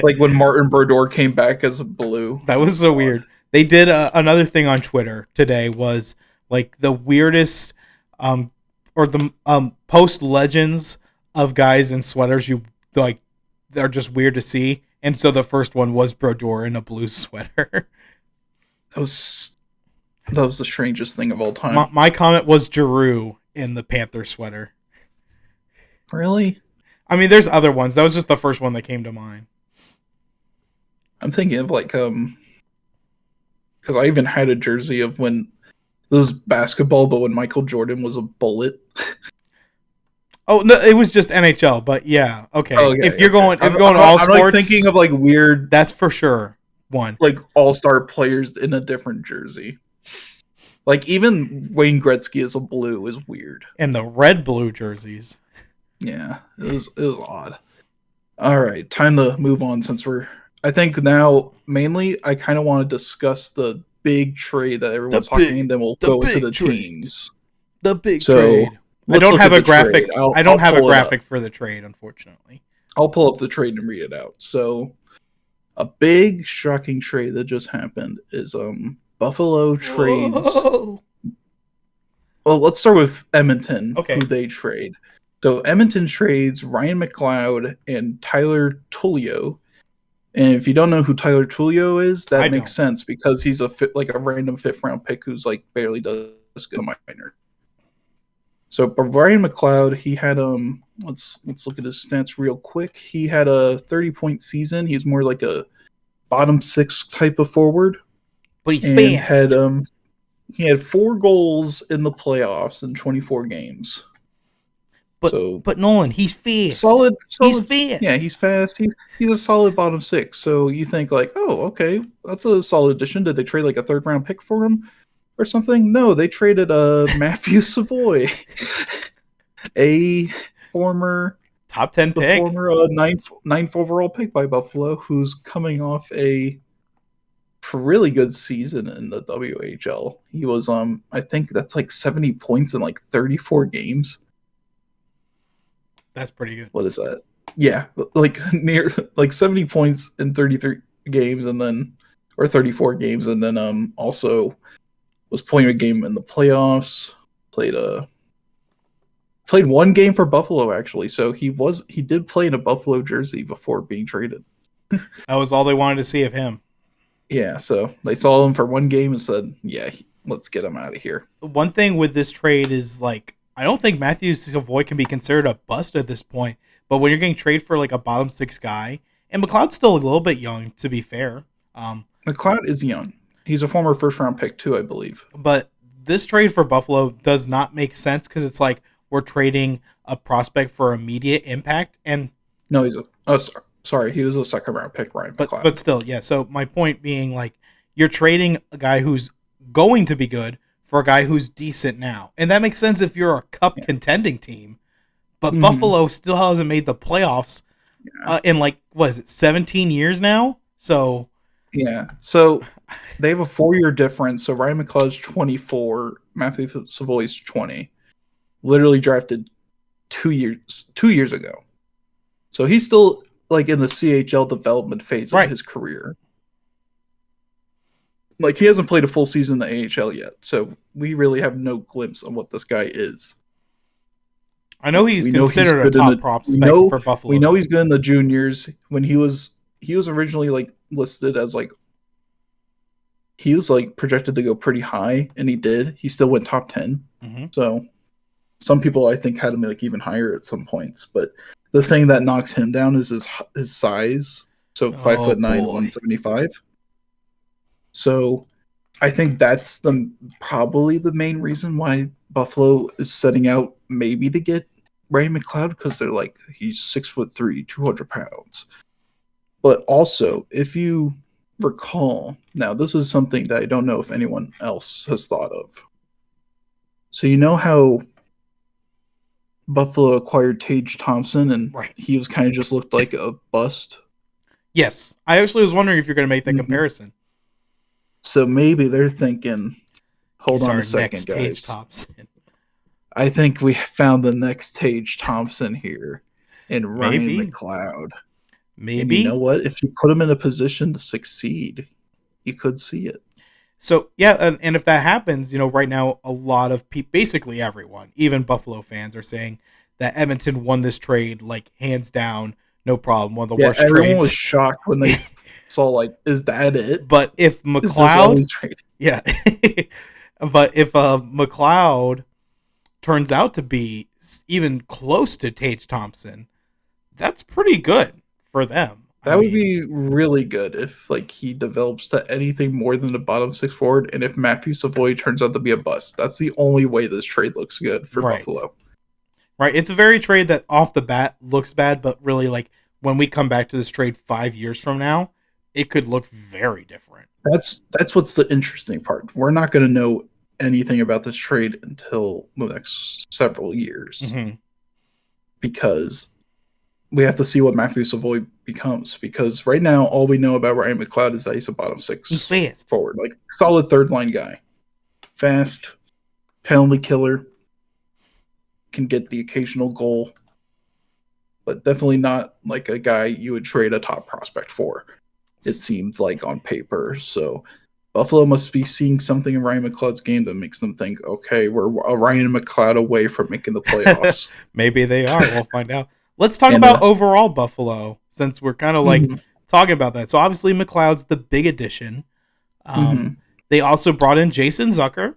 Like when Martin Brodeur came back as a Blue. That was so weird. They did another thing on Twitter today was the weirdest or the post legends of guys in sweaters you they're just weird to see. And so the first one was Brodeur in a blue sweater. That was the strangest thing of all time. My comment was Giroux in the Panther sweater. Really? I mean, there's other ones. That was just the first one that came to mind. I'm thinking of because I even had a jersey of when this was basketball, but when Michael Jordan was a Bullet. Oh no, it was just NHL, but yeah, okay. If you're going all sports, I'm thinking of weird. That's for sure one. All-star players in a different jersey. Even Wayne Gretzky as a Blue is weird. And the red blue jerseys. Yeah, it was odd. All right, time to move on since I think now mainly I kind of want to discuss the big trade that everyone's talking, and then we'll go into the teams. The big trade. I don't have a graphic. I don't have a graphic for the trade, unfortunately. I'll pull up the trade and read it out. So, a big shocking trade that just happened is Buffalo trades. Whoa. Well, let's start with Edmonton, who they trade. So Edmonton trades Ryan McLeod and Tyler Tullio. And if you don't know who Tyler Tullio is, that makes sense because he's a random 5th round pick who's barely does good minor. So Ryan McLeod, he had let's look at his stats real quick. He had a 30-point season. He's more like a bottom 6 type of forward. But he's fast. He had 4 goals in the playoffs in 24 games. But So but Nolan, he's fast. He's solid. Yeah, fast. he's fast. He's a solid bottom six. So you think like, oh, okay, that's a solid addition. Did they trade like a third round pick for him or something? No, they traded Matthew Savoy, a former Top 10 the pick. former ninth overall pick by Buffalo, who's coming off a really good season in the WHL. He was I think that's like 70 points in like 34 games. That's pretty good. What is that? Yeah, like near like 70 points in 33 games and then or 34 games and then also was playing a game in the playoffs, played one game for Buffalo actually. So he did play in a Buffalo jersey before being traded. That was all they wanted to see of him. Yeah, so they saw him for one game and said, "Yeah, let's get him out of here." One thing with this trade is like I don't think Matthew Savoy can be considered a bust at this point. But when you're getting traded for like a bottom six guy, and McLeod's still a little bit young, to be fair. McLeod is young. He's a former first round pick too, I believe. But this trade for Buffalo does not make sense because it's like we're trading a prospect for immediate impact, and No, he's a oh, sorry, he was a second round pick, Ryan McLeod. but still, yeah. So my point being, like, you're trading a guy who's going to be good for a guy who's decent now, and that makes sense if you're a cup contending team. But Buffalo still hasn't made the playoffs in like what is it, 17 years now? So yeah, so they have a 4-year difference. So Ryan McLeod's 24, Matthew Savoy's 20. Literally drafted 2 years ago. So he's still like in the CHL development phase of right. his career. Like he hasn't played a full season in the AHL yet, so we really have no glimpse on what this guy is. I know he's considered a top prospect for Buffalo. We know he's good in the juniors. When he was originally like listed as like he was like projected to go pretty high, and he did. He still went top 10. Mm-hmm. So some people I think had him like even higher at some points. But the thing that knocks him down is his size. So 5'9", 175. So I think that's probably the main reason why Buffalo is setting out maybe to get Ray McLeod, because they're like, he's 6'3", 200 pounds. But also, if you recall, now this is something that I don't know if anyone else has thought of. So you know how Buffalo acquired Tage Thompson and he was kind of just looked like a bust? Yes. I actually was wondering if you're going to make that comparison. So maybe they're thinking, hold on a second, guys. Tage Thompson. I think we found the next Tage Thompson here in Ryan McLeod. Maybe. And you know what? If you put him in a position to succeed, you could see it. So, yeah, and if that happens, right now a lot of people, basically everyone, even Buffalo fans, are saying that Edmonton won this trade, like, hands down, no problem, one of the worst trades. Everyone was shocked when they saw, like, is that it? But if McLeod... Yeah. But if McLeod turns out to be even close to Tage Thompson, that's pretty good for them. That would be really good if like he develops to anything more than a bottom six forward, and if Matthew Savoy turns out to be a bust. That's the only way this trade looks good for Buffalo. Right. It's a very trade that off the bat looks bad, but really like when we come back to this trade 5 years from now, it could look very different. That's what's the interesting part. We're not going to know anything about this trade until the next several years, because we have to see what Matthew Savoy becomes. Because right now, all we know about Ryan McLeod is that he's a bottom six forward, like solid third line guy, fast, penalty killer, can get the occasional goal, but definitely not like a guy you would trade a top prospect for. It seems like on paper. So Buffalo must be seeing something in Ryan McLeod's game that makes them think, okay, we're a Ryan McLeod away from making the playoffs. Maybe they are. We'll find out. Let's talk about overall Buffalo, since we're kind of like talking about that. So obviously McLeod's the big addition. They also brought in Jason Zucker,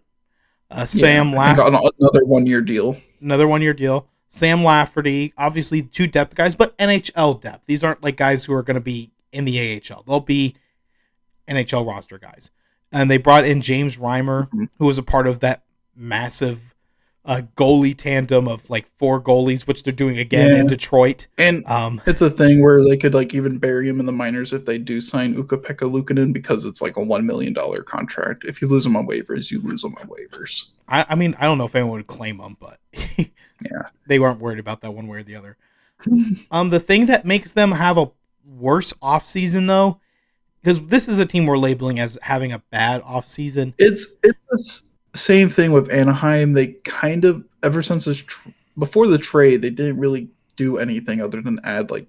Sam Lafferty. Another 1 year deal. Another 1 year deal. Sam Lafferty, obviously 2 depth guys, but NHL depth. These aren't like guys who are going to be in the AHL. They'll be NHL roster guys. And they brought in James Reimer, who was a part of that massive a goalie tandem of like 4 goalies, which they're doing again Yeah, in Detroit. and Um, it's a thing where they could like even bury him in the minors if they do sign Ukko-Pekka Luukkonen because it's like a $1 million contract. If you lose him on waivers, you lose him on waivers. I mean, I don't know if anyone would claim them, but Yeah. they weren't worried about that one way or the other. The thing that makes them have a worse offseason, though, because this is a team we're labeling as having a bad offseason. It's the same thing with Anaheim. They kind of ever since before the trade, they didn't really do anything other than add like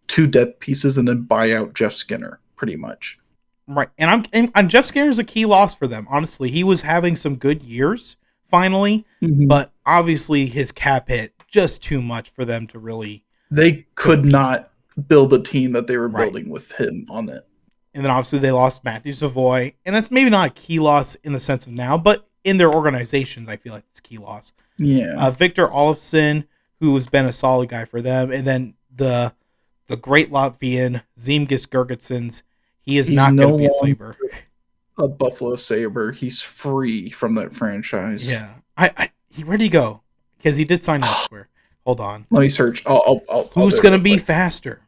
2 depth pieces and then buy out Jeff Skinner, pretty much. Right, and Jeff Skinner's a key loss for them. Honestly, he was having some good years finally, but obviously his cap hit just too much for them to really. They could not build a team that they were building with him on it. And then obviously they lost Matthew Savoy, and that's maybe not a key loss in the sense of now, but in their organizations, I feel like it's a key loss. Yeah, Victor Olofsson, who has been a solid guy for them, and then the great Latvian Zemgus Girgensons. He's not going to be a Sabre. A Buffalo Sabre. He's free from that franchise. Yeah. Where'd he go? Because he did sign elsewhere. Hold on. Let me search. Who's going to be faster?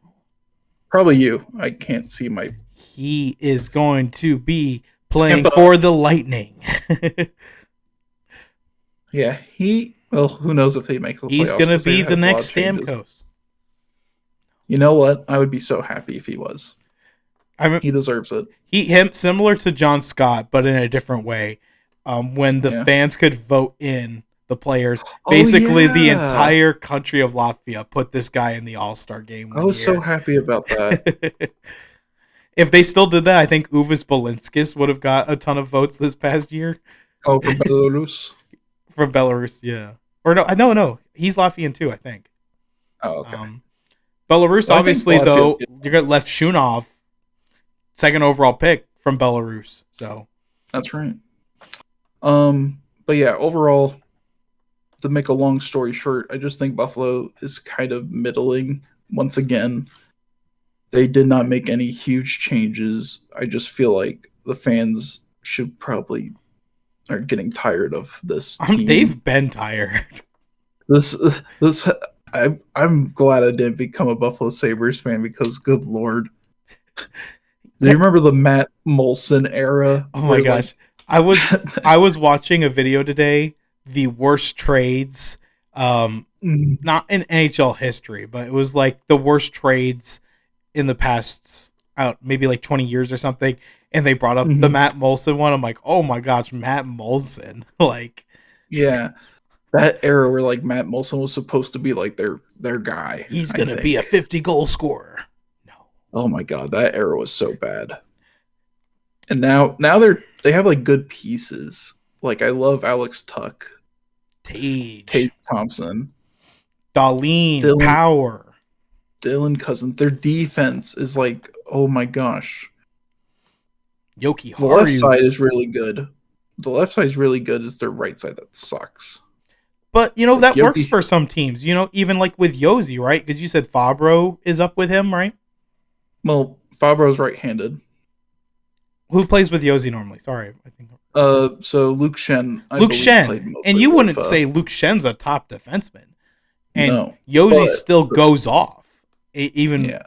Probably you. I can't see my. He is going to be playing for the Lightning. Yeah, well, who knows if they make the playoffs. He's going to be the next Stamkos. You know what? I would be so happy if he was. He deserves it. Him similar to John Scott, but in a different way. When the fans could vote in the players, basically the entire country of Latvia put this guy in the All-Star game. I was so happy about that. If they still did that, I think Uvis Balinskis would have got a ton of votes this past year. Oh, from Belarus? From Belarus, yeah. Or no. He's Latvian too, I think. Oh, okay. Belarus, well, obviously, though, you got Lev Shunov, second overall pick from Belarus. So that's right. But yeah, overall, to make a long story short, I just think Buffalo is kind of middling once again. They did not make any huge changes. I just feel like the fans should probably are getting tired of this team. They've been tired. I'm glad I didn't become a Buffalo Sabres fan because, good Lord. Do you remember the Matt Molson era? Oh my gosh. I was watching a video today, the worst trades, not in NHL history, but it was like the worst trades in the past, maybe like 20 years or something. And they brought up the Matt Molson one. I'm like, oh my gosh, Matt Molson. Like, yeah, that era where like Matt Molson was supposed to be like their guy. He's going to be a 50-goal scorer. No. Oh my God, that era was so bad. And now they have like good pieces. Like I love Alex Tuck, Tage Thompson, Darlene Power, Dylan Cousins. Their defense is like, oh my gosh. Yoki Haru. The left side is really good. The left side is really good. It's their right side that sucks. But, like that works for some teams. Even like with Josi, right? Because you said Fabro is up with him, right? Well, Fabro's right-handed. Who plays with Josi normally? Sorry, I think. So Luke Shen. Luke Shen. And you wouldn't say Luke Shen's a top defenseman. And Josi still goes off.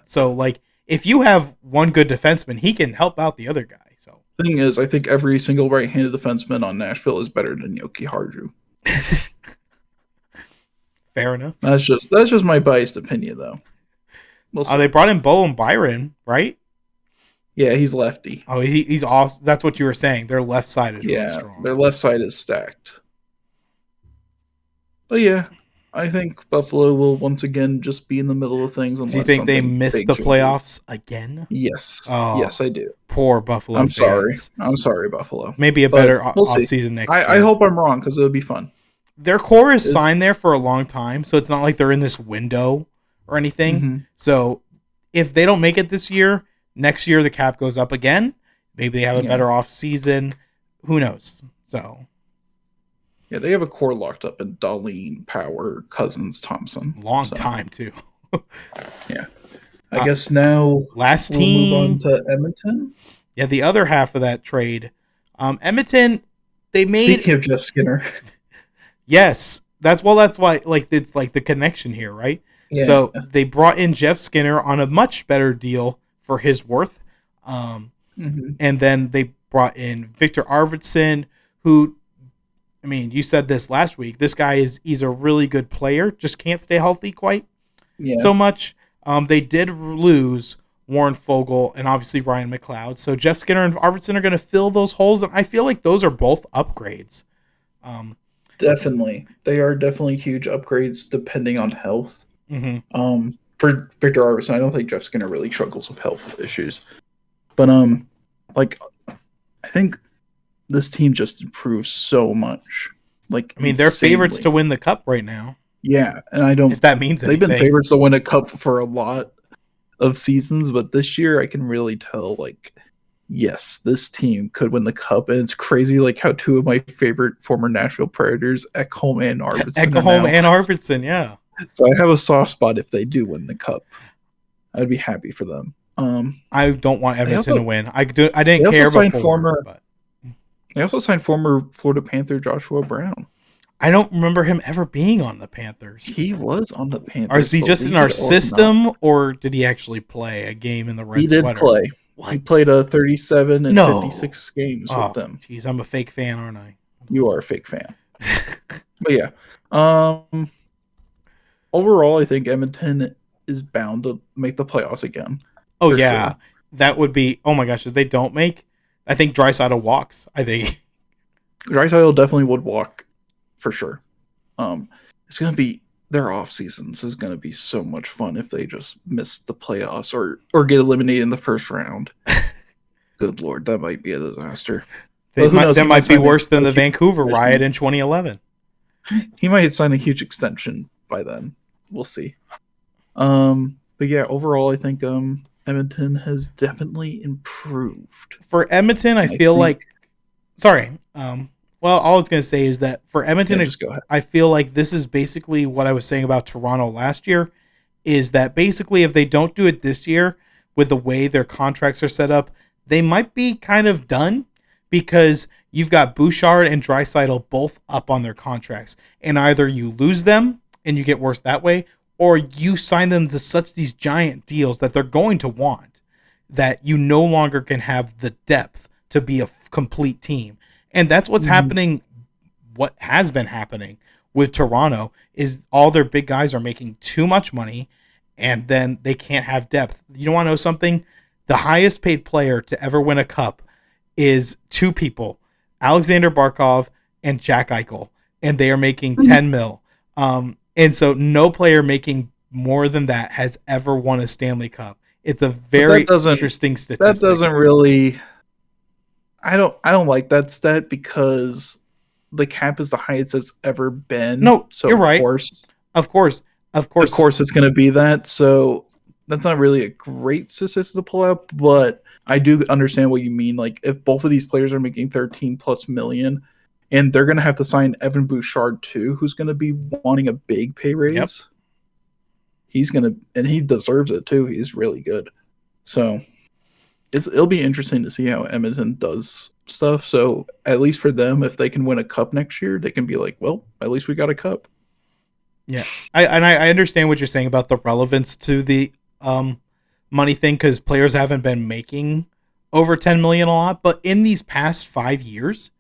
So, like, if you have one good defenseman, he can help out the other guy. So thing is, I think every single right-handed defenseman on Nashville is better than Yoki Haru. Fair enough. That's just my biased opinion, though. They brought in Bo and Byron, right? Yeah, he's lefty. Oh, he's awesome. That's what you were saying. Their left side is really strong. Their left side is stacked. But yeah, I think Buffalo will once again just be in the middle of things. Do you think they missed the playoffs again? Yes. Oh, yes, I do. Poor Buffalo fans. I'm sorry, Buffalo. Maybe a better offseason next year. I hope I'm wrong because it would be fun. Their core is signed there for a long time, so it's not like they're in this window or anything. So if they don't make it this year, next year the cap goes up again. Maybe they have a better off season. Who knows? So yeah, they have a core locked up in Darlene, Power, Cousins, Thompson. Long time too. Yeah. I guess now last we'll team move on to Edmonton. Yeah, the other half of that trade. Edmonton, they made. Speaking of Jeff Skinner. Yes, that's why like it's like the connection here, right? Yeah. So they brought in Jeff Skinner on a much better deal for his worth, um, Hmm. and then they brought in Victor Arvidsson, who, I mean, you said this last week. This guy he's a really good player, just can't stay healthy quite Yeah. so much. They did lose Warren Fogle and obviously Ryan McLeod, so Jeff Skinner and Arvidsson are going to fill those holes, and I feel like those are both upgrades. Um, Definitely. They are definitely huge upgrades depending on health. mhm. For Victor Arvidsson, I don't think Jeff Skinner really struggles with health issues. But like I think this team just improves so much. Like I mean, they're favorites to insanely. win the cup right now, Yeah, and I if don't that means they've been anything. favorites to win a cup for a lot of seasons, but this year I can really tell like yes, this team could win the cup, and it's crazy like how two of my favorite former Nashville Predators, Ekholm and Arvidsson, are Ekholm now. and Arvidsson, yeah. So I have a soft spot if they do win the cup. I'd be happy for them. I don't want They Edmonton also to win. I didn't they also care signed before, former but they also signed former Florida Panther Joshua Brown. I don't remember him ever being on the Panthers. He was on the Or is Panthers, he just in believe our it or not. system, or did he actually play a game in the He red did sweater? play. He What? played 37 and No. 56 games with Oh, them. jeez, I'm a fake fan, aren't I? You are a fake fan. But yeah. Um Overall I think Edmonton is bound to make the playoffs again. Oh For yeah, sure. that would be. Oh my gosh, if they don't make, I think Drysaitel walks. I think. Drysdale definitely would walk for sure. It's gonna be their off seasons is gonna be so much fun if they just miss the playoffs or get eliminated in the first round. Good lord, that might be a disaster. But who knows? That He might might be sign worse than a the huge Vancouver riot extension. in 2011. He might sign a huge extension by then. We'll see. But yeah, overall, I think Edmonton has definitely improved. For Edmonton, I And I feel think like. Sorry. Well, all I was gonna say is that for yeah, Edmonton, just go ahead. I feel like this is basically what I was saying about Toronto last year. Is that basically if they don't do it this year with the way their contracts are set up, they might be kind of done because you've got Bouchard and Draisaitl both up on their contracts, and either you lose them and you get worse that way, or you sign them to such these giant deals that they're going to want that you no longer can have the depth to be a complete team. And that's what's Mm-hmm. happening. What has been happening with Toronto is all their big guys are making too much money, and then they can't have depth. You want to know something? The highest paid player to ever win a cup is two people, Alexander Barkov and Jack Eichel, and they are making 10 mil. And so no player making more than that has ever won a Stanley Cup. It's a But very interesting that statistic. doesn't really I don't like that stat because the cap is the highest it's ever been. No, So you're right. Of course. Of of course. course it's gonna be that. So that's not really a great statistic to pull out, but I do understand what you mean. Like if both of these players are making 13 plus million and they're gonna have to sign Evan Bouchard too, who's gonna be wanting a big pay Yep. raise. He's gonna and he deserves it too. He's really good. So it'll be interesting to see how Edmonton does stuff. So at least for them, if they can win a cup next year, they can be like, well, at least we got a cup. Yeah. I understand what you're saying about the relevance to the money thing because players haven't been making over 10 million a lot, but in these past 5 years,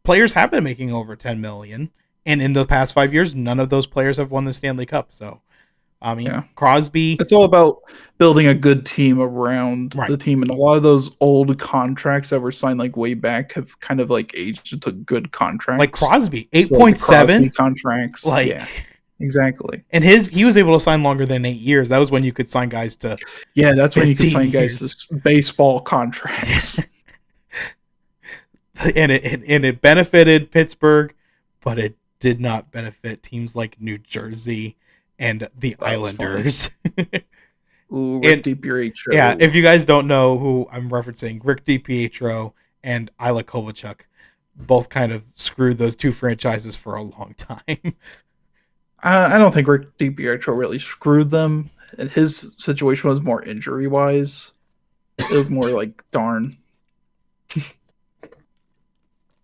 players have been making over 10 million, and in the past 5 years, none of those players have won the Stanley Cup. So, I mean, Yeah. Crosby, It's all about building a good team around right? the team. And a lot of those old contracts that were signed like way back have kind of like aged into good Like contracts. Crosby, So like the Crosby 8.7, contracts. like, Yeah, exactly. and he was able to sign longer than 8 years. That was when you could sign guys to Yeah, that's when you can 15 sign guys years. to baseball contracts. And it benefited Pittsburgh, but it did not benefit teams like New Jersey and the That was funny. Islanders. Ooh, Rick And yeah, DiPietro. if you guys don't know who I'm referencing, Rick DiPietro and Isla Kovalchuk both kind of screwed those two franchises for a long time. I don't think Rick DiPietro really screwed them. And his situation was more injury wise. It was more like darn.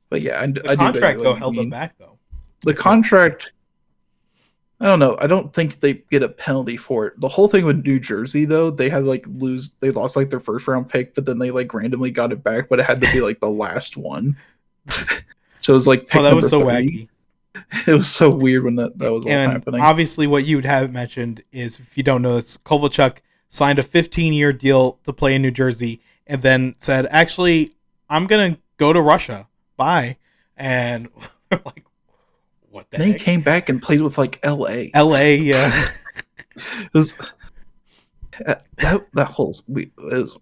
But yeah, The I do get contract what though you held them mean. back though. The contract, I don't know. I don't think they get a penalty for it. The whole thing with New Jersey, though, they had they lost like their first round pick, but then they like randomly got it back, but it had to be like the last one. So it was like Oh, pick that number was so 30. wacky. It was so weird when that was all And happening. obviously, what you would have mentioned is, if you don't know this, Kovalchuk signed a 15-year deal to play in New Jersey, and then said, "Actually, I'm gonna go to Russia. Bye." And we're like, "What the Then he heck?" came back and played with like LA. L.A. Yeah. It was that whole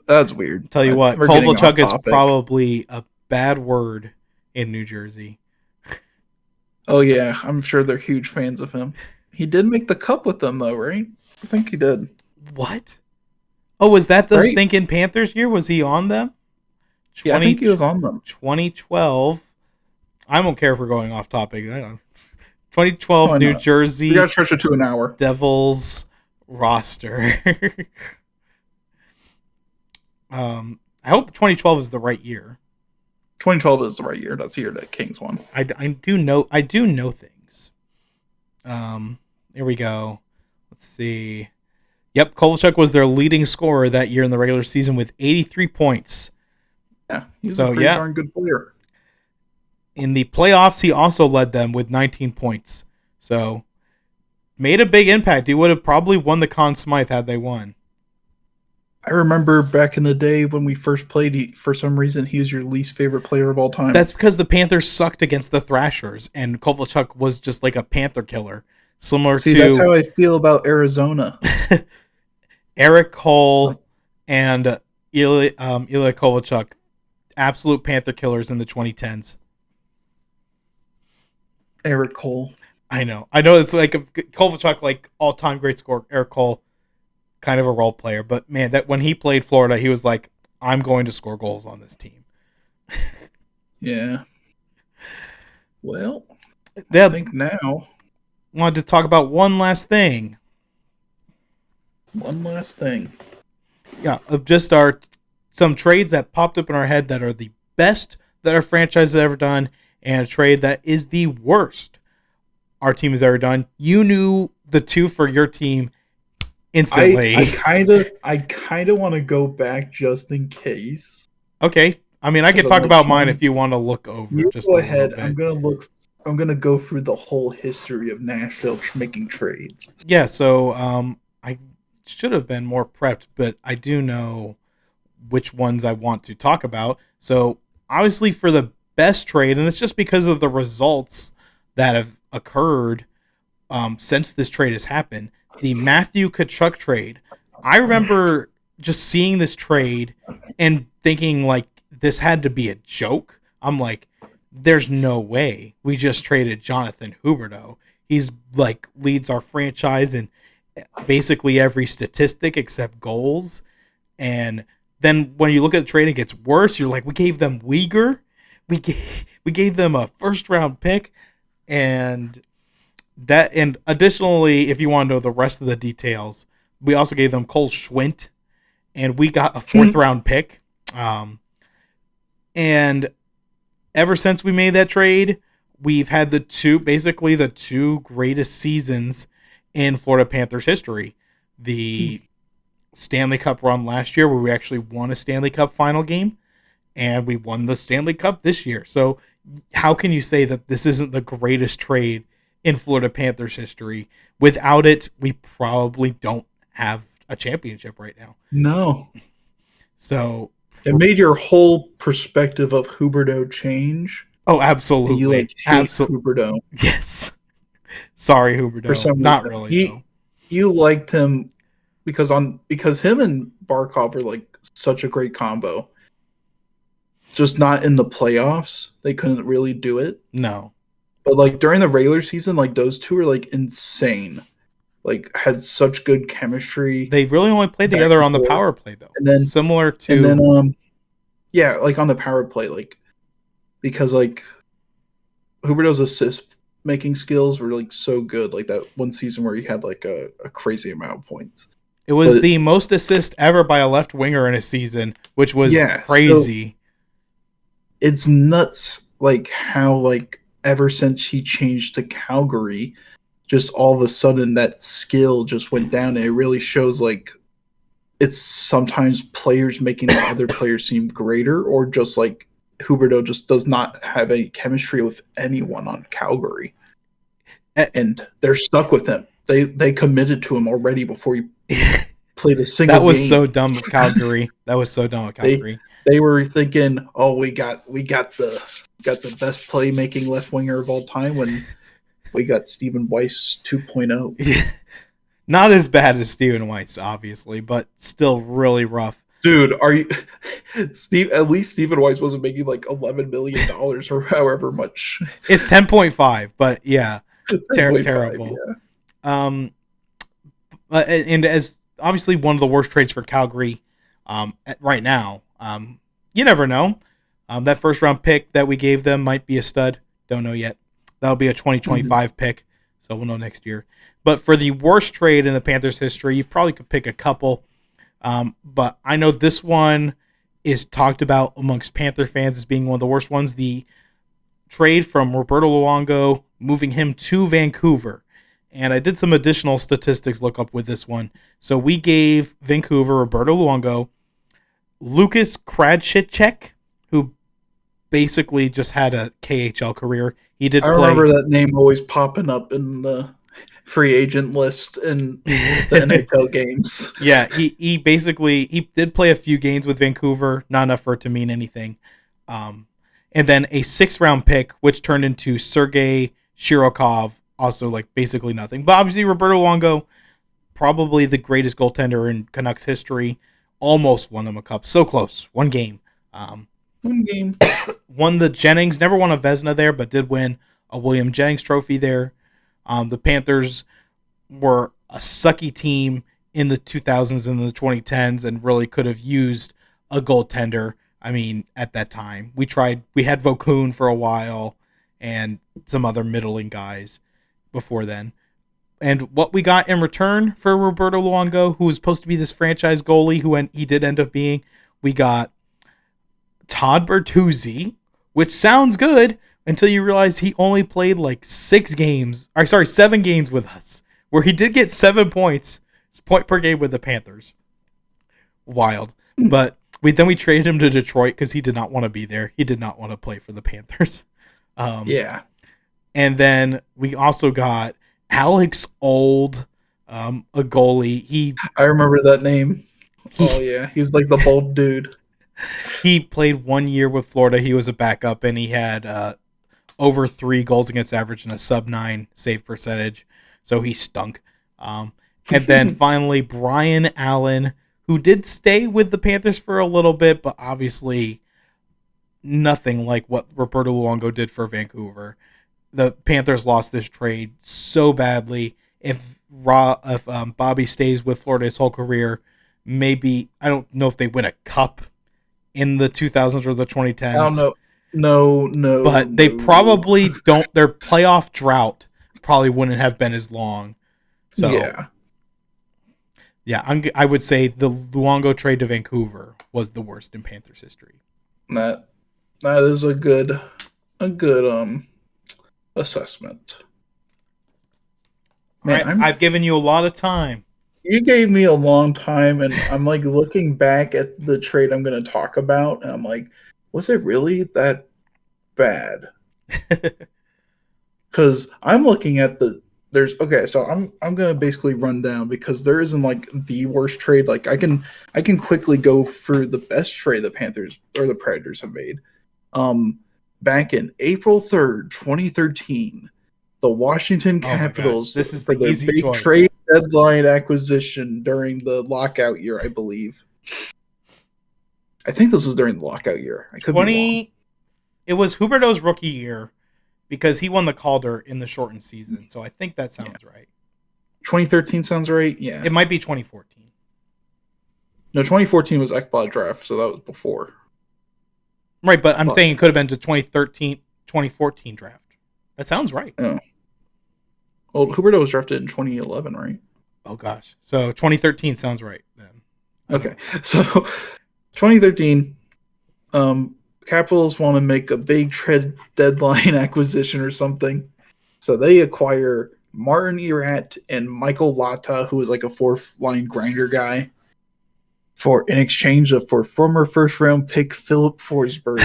that's weird. Tell you what, We're getting off Kovalchuk is topic. probably a bad word in New Jersey. Oh yeah, I'm sure they're huge fans of him. He did make the cup with them though, right? I think he did. What? Oh, was that the Right? stinking Panthers year? Was he on them? Yeah, I 20, think he was on them. 2012. I don't care if we're going off topic. I don't know. 2012 Why New not? We got Jersey to stretch it to an hour. Devils roster. I hope 2012 is the right year. 2012 is the right year. That's the year that Kings won. I do know things. Here we go. Let's see. Yep, Kovalchuk was their leading scorer that year in the regular season with 83 points. Yeah, he's a pretty darn good player. In the playoffs, he also led them with 19 points. So, made a big impact. He would have probably won the Conn Smythe had they won. I remember back in the day when we first played, for some reason, he was your least favorite player of all time. That's because the Panthers sucked against the Thrashers, and Kovalchuk was just like a Panther killer. Similar to... that's how I feel about Arizona. Eric Cole and Ilya Kovalchuk, absolute Panther killers in the 2010s. Eric Cole. I know it's like Kovalchuk, like all-time great scorer. Eric Cole, kind of a role player, but man, that when he played Florida, he was like, I'm going to score goals on this team. Yeah. Well, I think now wanted to talk about one last thing. Yeah, of just some trades that popped up in our head that are the best that our franchise has ever done, and a trade that is the worst our team has ever done. You knew the two for your team instantly. I kind of want to go back just in case. Okay, I mean, I can talk about mine if you want to look over. You just go ahead. I'm gonna go through the whole history of Nashville making trades. Yeah, so I should have been more prepped, but I do know which ones I want to talk about. So obviously for the best trade, and it's just because of the results that have occurred since this trade has happened, the Matthew Tkachuk trade. I remember just seeing this trade and thinking like this had to be a joke. I'm like, there's no way we just traded Jonathan Huberdeau. He's like leads our franchise in basically every statistic except goals. And then when you look at the trade, it gets worse. You're like, we gave them Uyghur. We gave them a first round pick, and additionally, if you want to know the rest of the details, we also gave them Cole Schwint, and we got a fourth round pick. And ever since we made that trade, we've had the two greatest seasons in Florida Panthers history. The Stanley Cup run last year, where we actually won a Stanley Cup final game, and we won the Stanley Cup this year. So how can you say that this isn't the greatest trade in Florida Panthers history? Without it, we probably don't have a championship right now. No. So it made your whole perspective of Huberdeau change. Oh, absolutely. And you hate Huberdeau. Yes. Sorry, Huberdeau. For some reason, not really. You liked him because him and Barkov are like such a great combo. Just not in the playoffs. They couldn't really do it. No. But like during the regular season, like those two are like insane. Like had such good chemistry. They really only played together on the power play though. And then similar to yeah, like on the power play, like because like Huberdeau's assist making skills were like so good. Like that one season where he had like a crazy amount of points. It was the most assists ever by a left winger in a season, which was crazy. So it's nuts like how like ever since he changed to Calgary, just all of a sudden that skill just went down. And it really shows like it's sometimes players making the other players seem greater, or just like Huberto just does not have any chemistry with anyone on Calgary, and they're stuck with him. They committed to him already before he played a single That was game. so dumb of Calgary. That was so dumb of They Calgary. they were thinking, oh, we got the best playmaking left winger of all time when we got Stephen Weiss 2.0. Not as bad as Stephen Weiss, obviously, but still really rough. Dude, are you Steve? At least Stephen Weiss wasn't making like $11 million or however much. It's 10.5, but yeah, 10.5, terrible. yeah. Um, and as obviously one of the worst trades for Calgary, right now. You never know. That first round pick that we gave them might be a stud. Don't know yet. That'll be a 2025 pick, so we'll know next year. But for the worst trade in the Panthers' history, you probably could pick a couple. But I know this one is talked about amongst Panther fans as being one of the worst ones. The trade from Roberto Luongo, moving him to Vancouver. And I did some additional statistics look up with this one. So we gave Vancouver Roberto Luongo, Lucas Kradchicek, who basically just had a KHL career. He did I play. remember that name always popping up in the free agent list in the NHL games. Yeah, he basically he did play a few games with Vancouver, not enough for it to mean anything. And then a 6th round pick, which turned into Sergei Shirokov, also like basically nothing. But obviously Roberto Luongo, probably the greatest goaltender in Canucks history, almost won them a cup. So close, one game. One game. Won the Jennings, never won a Vezina there, but did win a William Jennings trophy there. The Panthers were a sucky team in the 2000s and the 2010s and really could have used a goaltender. I mean, at that time, we had Vokun for a while and some other middling guys before then. And what we got in return for Roberto Luongo, who was supposed to be this franchise goalie, he did end up being, we got Todd Bertuzzi, which sounds good until you realize he only played like 7 games with us, where he did get 7 points. It's point per game with the Panthers. Wild. But we traded him to Detroit because he did not want to be there. He did not want to play for the Panthers. Yeah. And then we also got Alex Old, a goalie. I remember that name. Oh yeah, he's like the bald dude. He played 1 year with Florida. He was a backup, and he had over 3 goals against average and a sub-9 save percentage. So he stunk. And then finally, Brian Allen, who did stay with the Panthers for a little bit, but obviously nothing like what Roberto Luongo did for Vancouver. The Panthers lost this trade so badly. If Bobby stays with Florida his whole career, maybe, I don't know if they win a cup in the 2000s or the 2010s. I don't know. No. But they probably don't. Their playoff drought probably wouldn't have been as long. So yeah, I would say the Luongo trade to Vancouver was the worst in Panthers history. That is a good assessment. Man, right, I've given you a lot of time. You gave me a long time, and I'm like looking back at the trade I'm going to talk about, and I'm like, was it really that bad? Because I'm looking at so I'm going to basically run down, because there isn't like the worst trade. Like I can quickly go through the best trade the Panthers or the Predators have made. Back in April 3rd, 2013, the Washington Capitals, this is for the their easy big choice. Trade deadline acquisition during the lockout year, I believe. I think this was during the lockout year. I could be wrong. It was Huberto's rookie year because he won the Calder in the shortened season. So I think that sounds right. 2013 sounds right. Yeah. It might be 2014. No, 2014 was Ekblad draft, so that was before. Right, but I'm saying it could have been the 2014 draft. That sounds right. Oh. Well, Huberto was drafted in 2011, right? Oh, gosh. So 2013 sounds right then. Okay. So 2013, Capitals want to make a big trade deadline acquisition or something. So they acquire Martin Erat and Michael Latta, who is like a fourth line grinder guy, for in exchange of for former first round pick Philip Forsberg.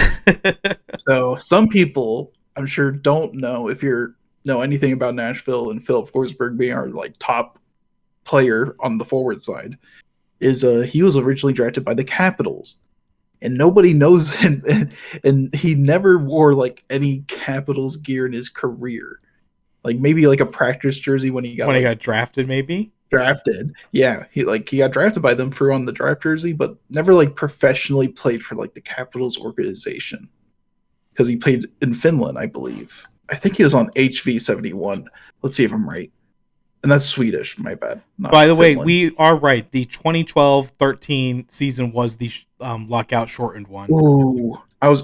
So some people, I'm sure, don't know if you know anything about Nashville and Philip Forsberg being our like top player on the forward side. Is he was originally drafted by the Capitals, and nobody knows him, and he never wore like any Capitals gear in his career. Like maybe like a practice jersey when he got When he like got drafted, maybe. drafted. Yeah, he got drafted by them for on the draft jersey, but never like professionally played for like the Capitals organization because he played in Finland, I believe. I think he was on HV71. Let's see if I'm right. And that's Swedish, my bad. By Not the way, Finland. we are right. The 2012-13 season was the lockout shortened one. Ooh, I was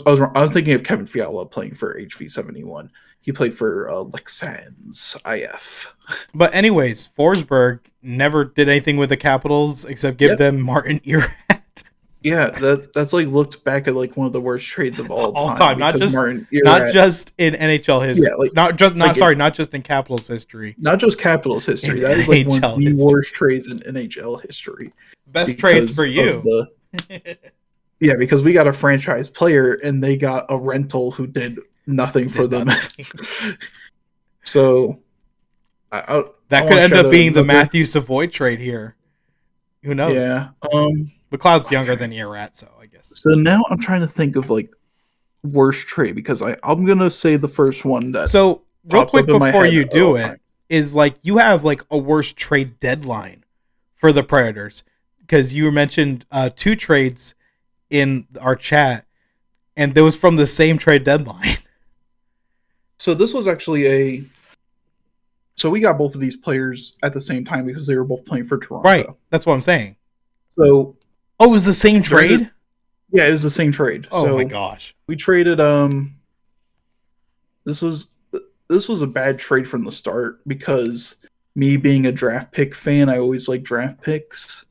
thinking of Kevin Fiala playing for HV71. He played for Lexans IF. But anyways, Forsberg never did anything with the Capitals except give Yep. them Martin Erat. Yeah, that's like looked back at like one of the worst trades of all All time time, not because just Martin not Erat, just in NHL history. yeah, like Not just in Capitals history. not just Capitals history. In That is like one of NHL the history. worst trades in NHL history Best trades because for of you. the yeah, because we got a franchise player and they got a rental who did nothing for them. So That I could want to end shout up out being the another. Matthew Savoy trade here. Who knows? Yeah. McLeod's younger Okay. than Erat, so I guess. So now I'm trying to think of like worst trade because I'm gonna say the first one that So real pops up quick in my before head you at all do it time. is like you have like a worst trade deadline for the Predators because you mentioned two trades in our chat and there was from the same trade deadline. So this was actually a. So we got both of these players at the same time because they were both playing for Right. Toronto. That's what I'm saying. So Oh, it was the same trade? yeah, it was the same trade. Oh my So gosh. we traded. This was this was a bad trade from the start because me being a draft pick fan, I always like draft picks.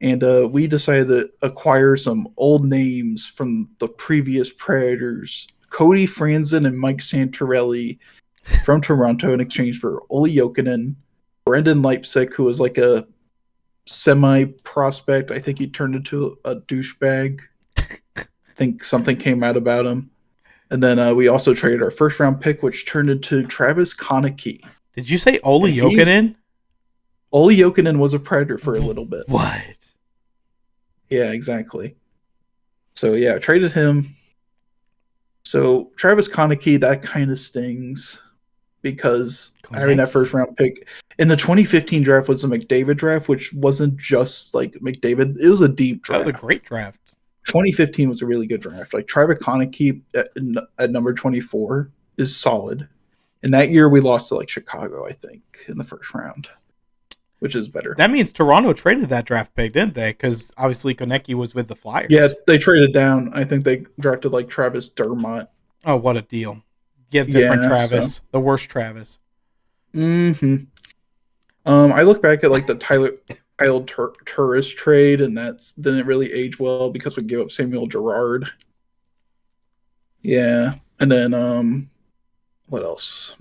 And we decided to acquire some old names from the previous Predators, Cody Franzen and Mike Santorelli from Toronto in exchange for Olli Jokinen, Brendan Leipsic, who was like a semi prospect. I think he turned into a douchebag. I think something came out about him. And then we also traded our first round pick, which turned into Travis Konecki. Did you say And Olli Jokinen? Olli Jokinen was a Predator for a little bit. What? Yeah, exactly. So yeah, traded him. So Travis Konecki, that kind of stings because having that first round pick in the 2015 draft was a McDavid draft, which wasn't just like McDavid. It was a deep draft. That was a great draft. 2015 was a really good draft. Like Travis Konecki at number 24 is solid. And that year we lost to like Chicago, I think, in the first round, which is better. That means Toronto traded that draft pick, didn't they? Because obviously Konecki was with the Flyers. Yeah, they traded down. I think they drafted like Travis Dermott. Oh, what a deal. Get different Travis. So. The worst Travis. Mm-hmm. I look back at like the Tyler Turris trade, and that didn't really age well because we gave up Samuel Girard. Yeah, and then what else?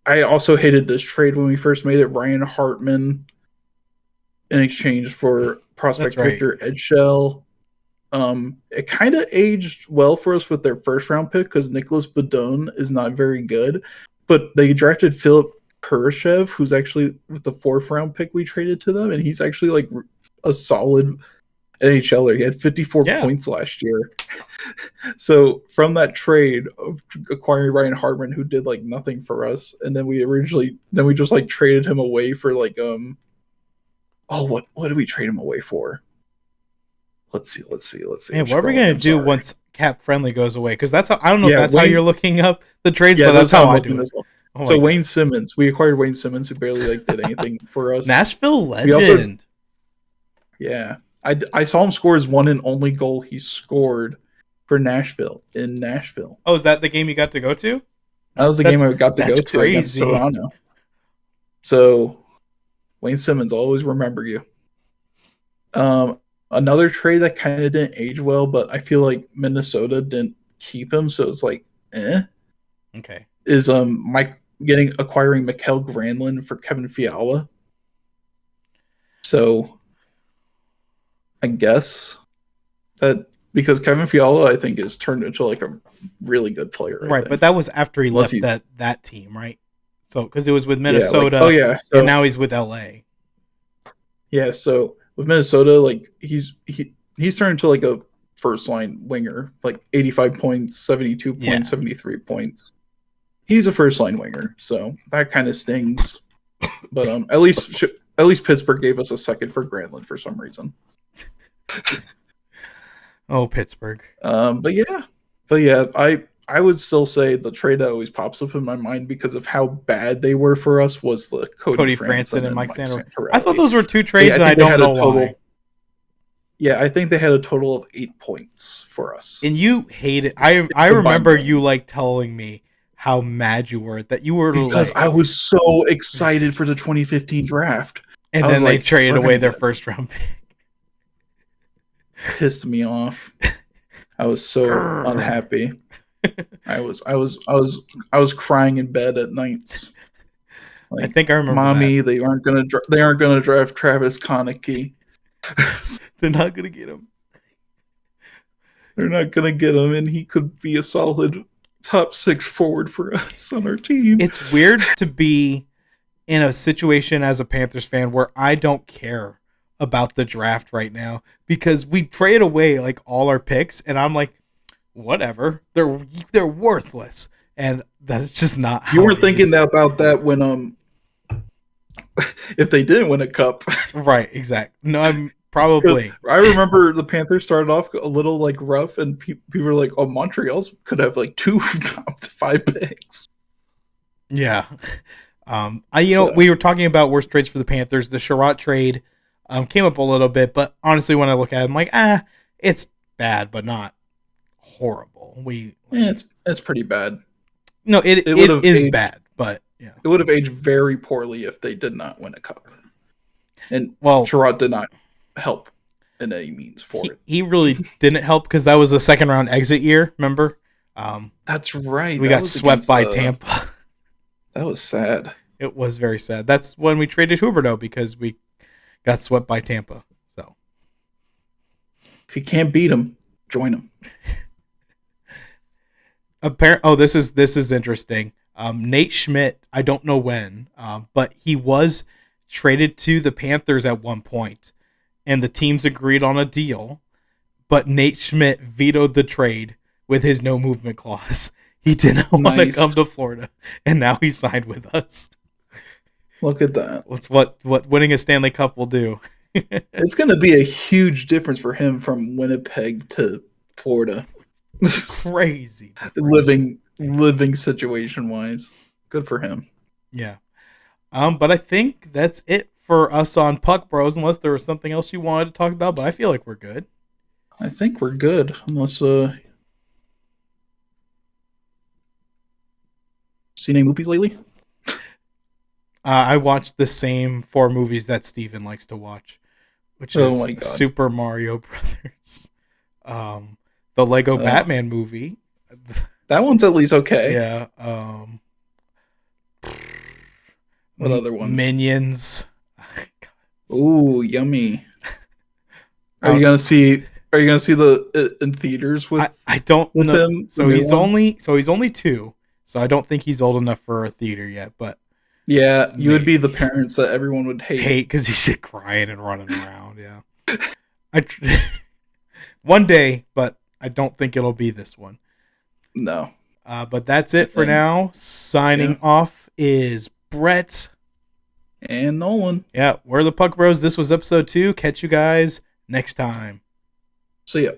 I also hated this trade when we first made it. Ryan Hartman in exchange for prospect picker Ed Shell. It kind of aged well for us with their first round pick because Nicholas Bedone is not very good, but they drafted Philip Kurashev, who's actually with the fourth round pick we traded to them, and he's actually like a solid NHLer. He had 54 points last year. So from that trade of acquiring Ryan Hartman, who did like nothing for us, and then we just like traded him away for like what did we trade him away for? Let's see. Man, what are we gonna do once Cap Friendly goes away? Because that's how I don't know if that's Wayne, how you're looking up the trades, yeah, but that's how I do it. Oh so Wayne Simmons, we acquired Wayne Simmons, who barely like did anything for us. Nashville legend. I saw him score his one and only goal he scored for Nashville in Nashville. Oh, is that the game you got to go to? That was the game I got to go to against Toronto. So Wayne Simmons, I'll always remember you. Another trade that kind of didn't age well, but I feel like Minnesota didn't keep him, so it's like, Okay. is Mike acquiring Mikael Granlund for Kevin Fiala. So I guess that because Kevin Fiala, I think, is turned into like a really good player. Right, but that was after he left that team, right? So because it was with Minnesota, and now he's with LA. Yeah, so with Minnesota, like he's turned into like a first line winger, like 85 points, 72 points, 73 points. He's a first line winger, so that kind of stings. But at least Pittsburgh gave us a second for Granlund for some reason. Oh, Pittsburgh. But yeah, I would still say the trade that always pops up in my mind because of how bad they were for us was the Cody Franson and Mike Santorelli. I thought those were two trades, and I don't know why. Yeah, I think they had a total of 8 points for us. And you hated. I remember you like telling me how mad you were that you were because I was so excited for the 2015 draft, and then they traded away their first round pick. Pissed me off. I was so unhappy. I was crying in bed at nights. Like, I think I remember. Mommy, they aren't gonna draft Travis Konecny. They're not gonna get him. They're not gonna get him, and he could be a solid top 6 forward for us on our team. It's weird to be in a situation as a Panthers fan where I don't care about the draft right now because we trade away like all our picks, and I'm like, whatever, they're worthless, and that's just not how you weren't thinking about that when if they didn't win a cup. Right, exactly. No, I'm probably. I remember the Panthers started off a little like rough, and people were like, "Oh, Montreal's could have like 2 top 5 picks." Yeah, we were talking about worst trades for the Panthers. The Sherratt trade came up a little bit, but honestly, when I look at it, I'm like, it's bad, but not horrible. It's pretty bad. No, it is bad, but yeah, it would have aged very poorly if they did not win a cup. And Sherratt did not help in any means for it. He really didn't help because that was the second round exit year. Remember? That's right. We got swept by Tampa. That was sad. It was very sad. That's when we traded Huberdeau because we got swept by Tampa. So if you can't beat him, join him. This is interesting. Nate Schmidt, I don't know when, but he was traded to the Panthers at one point, and the teams agreed on a deal, but Nate Schmidt vetoed the trade with his no movement clause. He didn't want to come to Florida, and now he signed with us. Look at that. That's what winning a Stanley Cup will do. It's going to be a huge difference for him from Winnipeg to Florida. Crazy. Living situation wise. Good for him. Yeah. But I think that's it for us on Puck Bros, unless there was something else you wanted to talk about, but I feel like we're good. I think we're good. Unless seen any movies lately? I watched the same 4 movies that Steven likes to watch, which is Super Mario Brothers, the Lego Batman movie. That one's at least okay. Yeah. What other ones? Minions. Ooh, yummy. Are you gonna see the in theaters with? I don't with know. Him. So he's only 2. So I don't think he's old enough for a theater yet. But yeah, you would be the parents that everyone would hate because he's crying and running around. Yeah. One day, but I don't think it'll be this one. No. But that's it for now. Signing off is Brett and Nolan. Yeah, we're the Puck Bros. This was episode 2. Catch you guys next time. See ya.